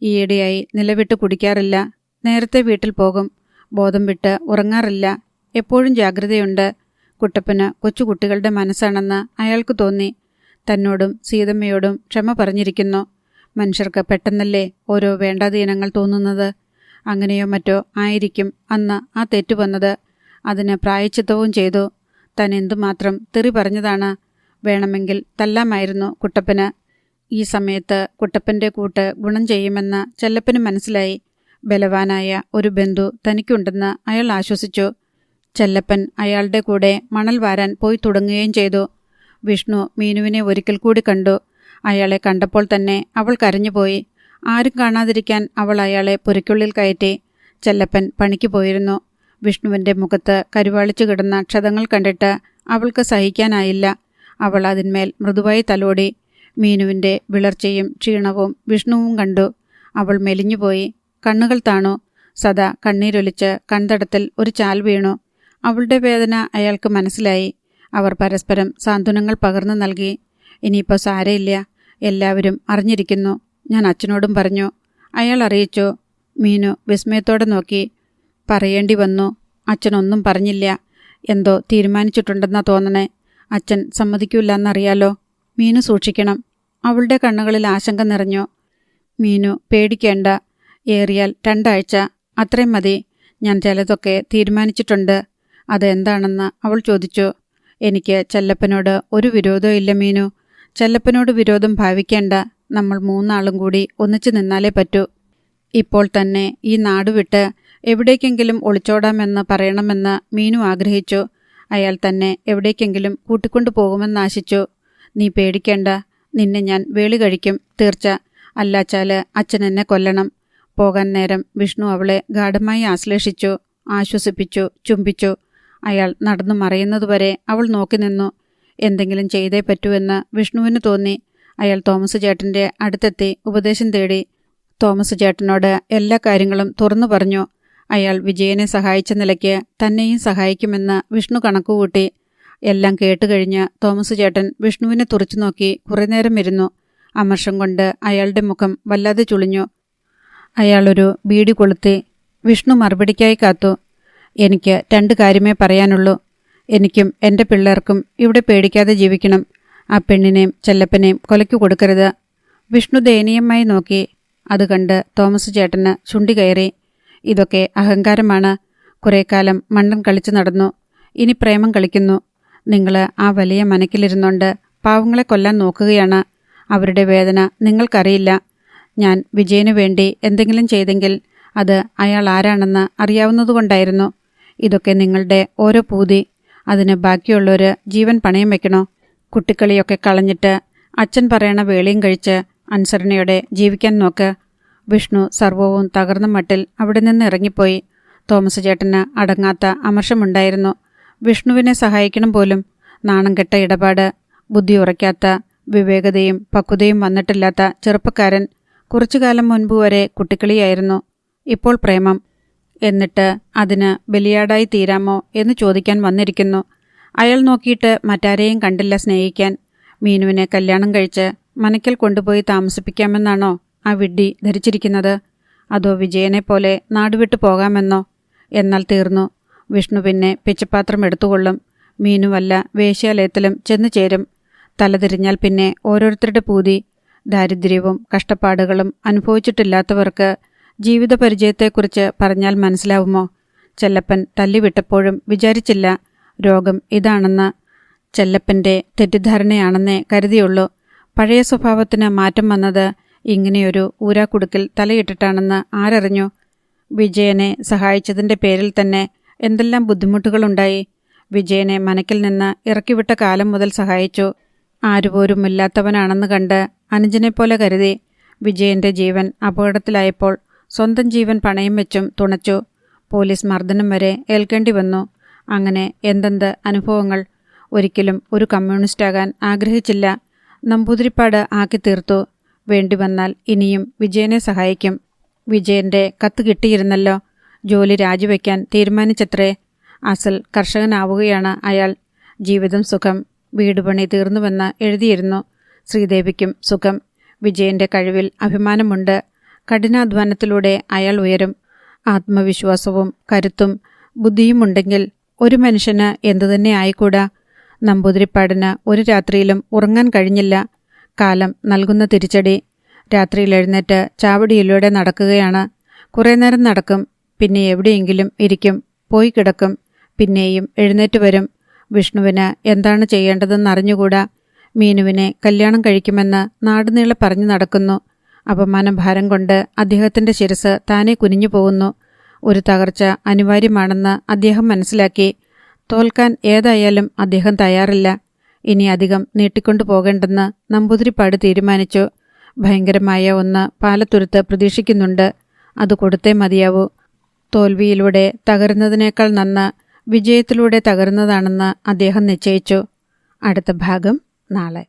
ഈയിടെയായി നിലവിട്ട് കുടിക്കാറില്ല. നേരത്തെ വീട്ടിൽ പോകും. ബോധം വിട്ട് ഉറങ്ങാറില്ല. എപ്പോഴും ജാഗ്രതയുണ്ട്. കുട്ടപ്പന് കൊച്ചുകുട്ടികളുടെ മനസ്സാണെന്ന് അയാൾക്ക് തോന്നി. തന്നോടും സീതമ്മയോടും ക്ഷമ പറഞ്ഞിരിക്കുന്നു. മനുഷ്യർക്ക് പെട്ടെന്നല്ലേ ഓരോ വേണ്ടാതീനങ്ങൾ തോന്നുന്നത്. അങ്ങനെയോ മറ്റോ ആയിരിക്കും അന്ന് ആ തെറ്റു വന്നത്. അതിന് പ്രായശ്ചിത്തവും ചെയ്തു. താൻ എന്തുമാത്രം തെറി പറഞ്ഞതാണ്. വേണമെങ്കിൽ തല്ലാമായിരുന്നു കുട്ടപ്പന്. ഈ സമയത്ത് കുട്ടപ്പൻ്റെ കൂട്ട് ഗുണം ചെയ്യുമെന്ന് ചെല്ലപ്പന് മനസ്സിലായി. ബലവാനായ ഒരു ബന്ധു തനിക്കുണ്ടെന്ന് അയാൾ ആശ്വസിച്ചു. ചെല്ലപ്പൻ അയാളുടെ കൂടെ മണൽ വാരാൻ പോയി തുടങ്ങുകയും ചെയ്തു. വിഷ്ണു മീനുവിനെ ഒരിക്കൽ കൂടി കണ്ടു. അയാളെ കണ്ടപ്പോൾ തന്നെ അവൾ കരഞ്ഞുപോയി. ആരും കാണാതിരിക്കാൻ അവൾ അയാളെ പുരയ്ക്കുള്ളിൽ കയറ്റി. ചെല്ലപ്പൻ പണിക്ക് പോയിരുന്നു. വിഷ്ണുവിൻ്റെ മുഖത്ത് കരുവാളിച്ചു കിടന്ന ക്ഷതങ്ങൾ കണ്ടിട്ട് അവൾക്ക് സഹിക്കാനായില്ല. അവൾ അതിന്മേൽ മൃദുവായി തലോടി. മീനുവിൻ്റെ വിളർച്ചയും ക്ഷീണവും വിഷ്ണുവും കണ്ടു. അവൾ മെലിഞ്ഞുപോയി. കണ്ണുകൾ താണു. സദാ കണ്ണീരൊലിച്ച് കൺതടത്തിൽ ഒരു ചാൽ വീണു. അവളുടെ വേദന അയാൾക്ക് മനസ്സിലായി. അവർ പരസ്പരം സാന്ത്വനങ്ങൾ പകർന്നു നൽകി. ഇനിയിപ്പോൾ സാരയില്ല, എല്ലാവരും അറിഞ്ഞിരിക്കുന്നു. ഞാൻ അച്ഛനോടും പറഞ്ഞു. അയാൾ അറിയിച്ചു. മീനു വിസ്മയത്തോടെ നോക്കി. പറയേണ്ടി വന്നു. അച്ഛനൊന്നും പറഞ്ഞില്ല. എന്തോ തീരുമാനിച്ചിട്ടുണ്ടെന്നാ തോന്നണേ. അച്ഛൻ സമ്മതിക്കൂല്ലെന്നറിയാലോ. മീനു സൂക്ഷിക്കണം. അവളുടെ കണ്ണുകളിൽ ആശങ്ക നിറഞ്ഞു. മീനു പേടിക്കേണ്ട. ഏറിയാൽ 2 ആഴ്ച, അത്രയും മതി. ഞാൻ ചിലതൊക്കെ തീരുമാനിച്ചിട്ടുണ്ട്. അതെന്താണെന്ന് അവൾ ചോദിച്ചു. എനിക്ക് ചെല്ലപ്പനോട് ഒരു വിരോധവും ഇല്ല മീനു. ചെല്ലപ്പനോട് വിരോധം ഭാവിക്കേണ്ട. നമ്മൾ 3 ആളും കൂടി ഒന്നിച്ചു നിന്നാലേ പറ്റൂ. ഇപ്പോൾ തന്നെ ഈ നാട് വിട്ട് എവിടേക്കെങ്കിലും ഒളിച്ചോടാമെന്ന് പറയണമെന്ന് മീനു ആഗ്രഹിച്ചു. അയാൾ തന്നെ എവിടേക്കെങ്കിലും കൂട്ടിക്കൊണ്ടു പോകുമെന്നാശിച്ചു. നീ പേടിക്കേണ്ട. നിന്നെ ഞാൻ വേളി കഴിക്കും, തീർച്ച. അല്ലാച്ചാല് അച്ഛൻ എന്നെ കൊല്ലണം. പോകാൻ നേരം വിഷ്ണു അവളെ ഗാഢമായി ആശ്ലേഷിച്ചു, ആശ്വസിപ്പിച്ചു, ചുംബിച്ചു. അയാൾ നടന്നു മറയുന്നതുവരെ അവൾ നോക്കി നിന്നു. എന്തെങ്കിലും ചെയ്തേ പറ്റൂവെന്ന് വിഷ്ണുവിന് തോന്നി. അയാൾ തോമസ് ചേട്ടൻ്റെ അടുത്തെത്തി ഉപദേശം തേടി. തോമസ് ചേട്ടനോട് എല്ലാ കാര്യങ്ങളും തുറന്നു പറഞ്ഞു. അയാൾ വിജയനെ സഹായിച്ച നിലയ്ക്ക് തന്നെയും സഹായിക്കുമെന്ന് വിഷ്ണു കണക്കുകൂട്ടി. എല്ലാം കേട്ടുകഴിഞ്ഞ് തോമസ് ചേട്ടൻ വിഷ്ണുവിനെ തുറച്ചു നോക്കി കുറേ നേരം ഇരുന്നു. അമർഷം കൊണ്ട് അയാളുടെ മുഖം വല്ലാതെ ചുളിഞ്ഞു. അയാളൊരു ബീഡി കൊളുത്തി. വിഷ്ണു മറുപടിക്കായി കാത്തു. എനിക്ക് 2 കാര്യമേ പറയാനുള്ളൂ. എനിക്കും എൻ്റെ പിള്ളേർക്കും ഇവിടെ പേടിക്കാതെ ജീവിക്കണം. ആ പെണ്ണിനെയും ചെല്ലപ്പനെയും കൊലയ്ക്കു കൊടുക്കരുത്. വിഷ്ണു ദയനീയമായി നോക്കി. അത് കണ്ട് തോമസ് ചേട്ടന് ചുണ്ടി കയറി. ഇതൊക്കെ അഹങ്കാരമാണ്. കുറേ കാലം മണ്ടൻ കളിച്ചു നടന്നു. ഇനി പ്രേമം കളിക്കുന്നു. നിങ്ങൾ ആ വലിയ മനക്കിലിരുന്നുകൊണ്ട് പാവങ്ങളെ കൊല്ലാൻ നോക്കുകയാണ്. അവരുടെ വേദന നിങ്ങൾക്കറിയില്ല. ഞാൻ വിജയനു വേണ്ടി എന്തെങ്കിലും ചെയ്തെങ്കിൽ അത് അയാൾ ആരാണെന്ന് അറിയാവുന്നതുകൊണ്ടായിരുന്നു. ഇതൊക്കെ നിങ്ങളുടെ ഓരോ പൂതി. അതിന് ബാക്കിയുള്ളൊരു ജീവൻ പണയം വെക്കണോ? കുട്ടിക്കളിയൊക്കെ കളഞ്ഞിട്ട് അച്ഛൻ പറയണ വേളിയും കഴിച്ച് അനുസരണയോടെ ജീവിക്കാൻ നോക്ക്. വിഷ്ണു സർവവും തകർന്ന മട്ടിൽ അവിടെ നിന്ന് ഇറങ്ങിപ്പോയി. തോമസ് ചേട്ടന് അടങ്ങാത്ത അമർഷമുണ്ടായിരുന്നു. വിഷ്ണുവിനെ സഹായിക്കണം പോലും. നാണം കെട്ട ഇടപാട്. ബുദ്ധി ഉറയ്ക്കാത്ത, വിവേകതയും പക്വതയും വന്നിട്ടില്ലാത്ത ചെറുപ്പക്കാരൻ. കുറച്ചുകാലം മുൻപ് വരെ കുട്ടിക്കളിയായിരുന്നു. ഇപ്പോൾ പ്രേമം. എന്നിട്ട് അതിന് ബലിയാടായി തീരാമോ എന്ന് ചോദിക്കാൻ വന്നിരിക്കുന്നു. അയാൾ നോക്കിയിട്ട് മറ്റാരെയും കണ്ടില്ല സ്നേഹിക്കാൻ. മീനുവിനെ കല്യാണം കഴിച്ച് മനക്കൽ കൊണ്ടുപോയി താമസിപ്പിക്കാമെന്നാണോ ആ വിഡ്ഢി ധരിച്ചിരിക്കുന്നത്? അതോ വിജയനെപ്പോലെ നാടുവിട്ടു പോകാമെന്നോ? എന്നാൽ തീർന്നു. വിഷ്ണു പിന്നെ പിച്ചപാത്രം എടുത്തുകൊള്ളും. മീനുവല്ല വേശ്യാലയത്തിലും ചെന്നു ചേരും. തലതിരിഞ്ഞാൽ പിന്നെ ഓരോരുത്തരുടെ പൂതി. ദാരിദ്ര്യവും കഷ്ടപ്പാടുകളും അനുഭവിച്ചിട്ടില്ലാത്തവർക്ക് ജീവിത പരിചയത്തെക്കുറിച്ച് പറഞ്ഞാൽ മനസ്സിലാവുമോ? ചെല്ലപ്പൻ തല്ലിവിട്ടപ്പോഴും വിചാരിച്ചില്ല രോഗം ഇതാണെന്ന്. ചെല്ലപ്പൻ്റെ തെറ്റിദ്ധാരണയാണെന്നേ കരുതിയുള്ളൂ. പഴയ സ്വഭാവത്തിന് മാറ്റം വന്നത് ഇങ്ങനെയൊരു ഊരാക്കുടുക്കിൽ തലയിട്ടിട്ടാണെന്ന് ആരറിഞ്ഞു? വിജയനെ സഹായിച്ചതിൻ്റെ പേരിൽ തന്നെ എന്തെല്ലാം ബുദ്ധിമുട്ടുകളുണ്ടായി. വിജയനെ മനക്കിൽ നിന്ന് ഇറക്കിവിട്ട കാലം മുതൽ സഹായിച്ചു. ആരുപോലുമില്ലാത്തവനാണെന്ന് കണ്ട് അനുജനെപ്പോലെ കരുതി. വിജയൻ്റെ ജീവൻ അപകടത്തിലായപ്പോൾ സ്വന്തം ജീവൻ പണയം വെച്ചും തുണച്ചു. പോലീസ് മർദ്ദനം വരെ ഏൽക്കേണ്ടി വന്നു. അങ്ങനെ എന്തെന്ത് അനുഭവങ്ങൾ. ഒരിക്കലും ഒരു കമ്മ്യൂണിസ്റ്റാകാൻ ആഗ്രഹിച്ചില്ല. നമ്പൂതിരിപ്പാട് ആക്കി തീർത്തു. വേണ്ടി വന്നാൽ ഇനിയും വിജയനെ സഹായിക്കും. വിജയൻ്റെ കത്ത് കിട്ടിയിരുന്നല്ലോ. ജോലി രാജിവെക്കാൻ തീരുമാനിച്ചത്രേ. അസൽ കർഷകനാവുകയാണ് അയാൾ. ജീവിതം സുഖം. വീടുപണി തീർന്നുവെന്ന് എഴുതിയിരുന്നു. ശ്രീദേവിക്കും സുഖം. വിജയൻ്റെ കഴിവിൽ അഭിമാനമുണ്ട്. കഠിനാധ്വാനത്തിലൂടെ അയാൾ ഉയരും. ആത്മവിശ്വാസവും കരുത്തും ബുദ്ധിയുമുണ്ടെങ്കിൽ ഒരു മനുഷ്യന് എന്തുതന്നെ ആയിക്കൂടാ. നമ്പൂതിരിപ്പാടിന് ഒരു രാത്രിയിലും ഉറങ്ങാൻ കഴിഞ്ഞില്ല. കാലം നൽകുന്ന തിരിച്ചടി. രാത്രിയിൽ എഴുന്നേറ്റ് ചാവടിയിലൂടെ നടക്കുകയാണ്. കുറേ നേരം നടക്കും. പിന്നെ എവിടെയെങ്കിലും ഇരിക്കും. പോയി കിടക്കും. പിന്നെയും എഴുന്നേറ്റ് വരും. വിഷ്ണുവിന് എന്താണ് ചെയ്യേണ്ടതെന്ന് അറിഞ്ഞുകൂടാ. മീനുവിനെ കല്യാണം കഴിക്കുമെന്ന് നാടുനീളെ പറഞ്ഞു നടക്കുന്നു. അപമാനഭാരം കൊണ്ട് അദ്ദേഹത്തിൻ്റെ ശിരസ് താനെ കുനിഞ്ഞു പോകുന്നു. ഒരു തകർച്ച അനിവാര്യമാണെന്ന് അദ്ദേഹം മനസ്സിലാക്കി. തോൽക്കാൻ ഏതായാലും അദ്ദേഹം തയ്യാറില്ല. ഇനി അധികം നീട്ടിക്കൊണ്ടു പോകേണ്ടെന്ന് നമ്പൂതിരിപ്പാട് തീരുമാനിച്ചു. ഭയങ്കരമായ ഒന്ന് പാലത്തുരുത്ത് പ്രതീക്ഷിക്കുന്നുണ്ട്. അത് കൊടുത്തേ മതിയാവൂ. തോൽവിയിലൂടെ തകരുന്നതിനേക്കാൾ നന്ന് വിജയത്തിലൂടെ തകരുന്നതാണെന്ന് അദ്ദേഹം നിശ്ചയിച്ചു. അടുത്ത ഭാഗം നാളെ.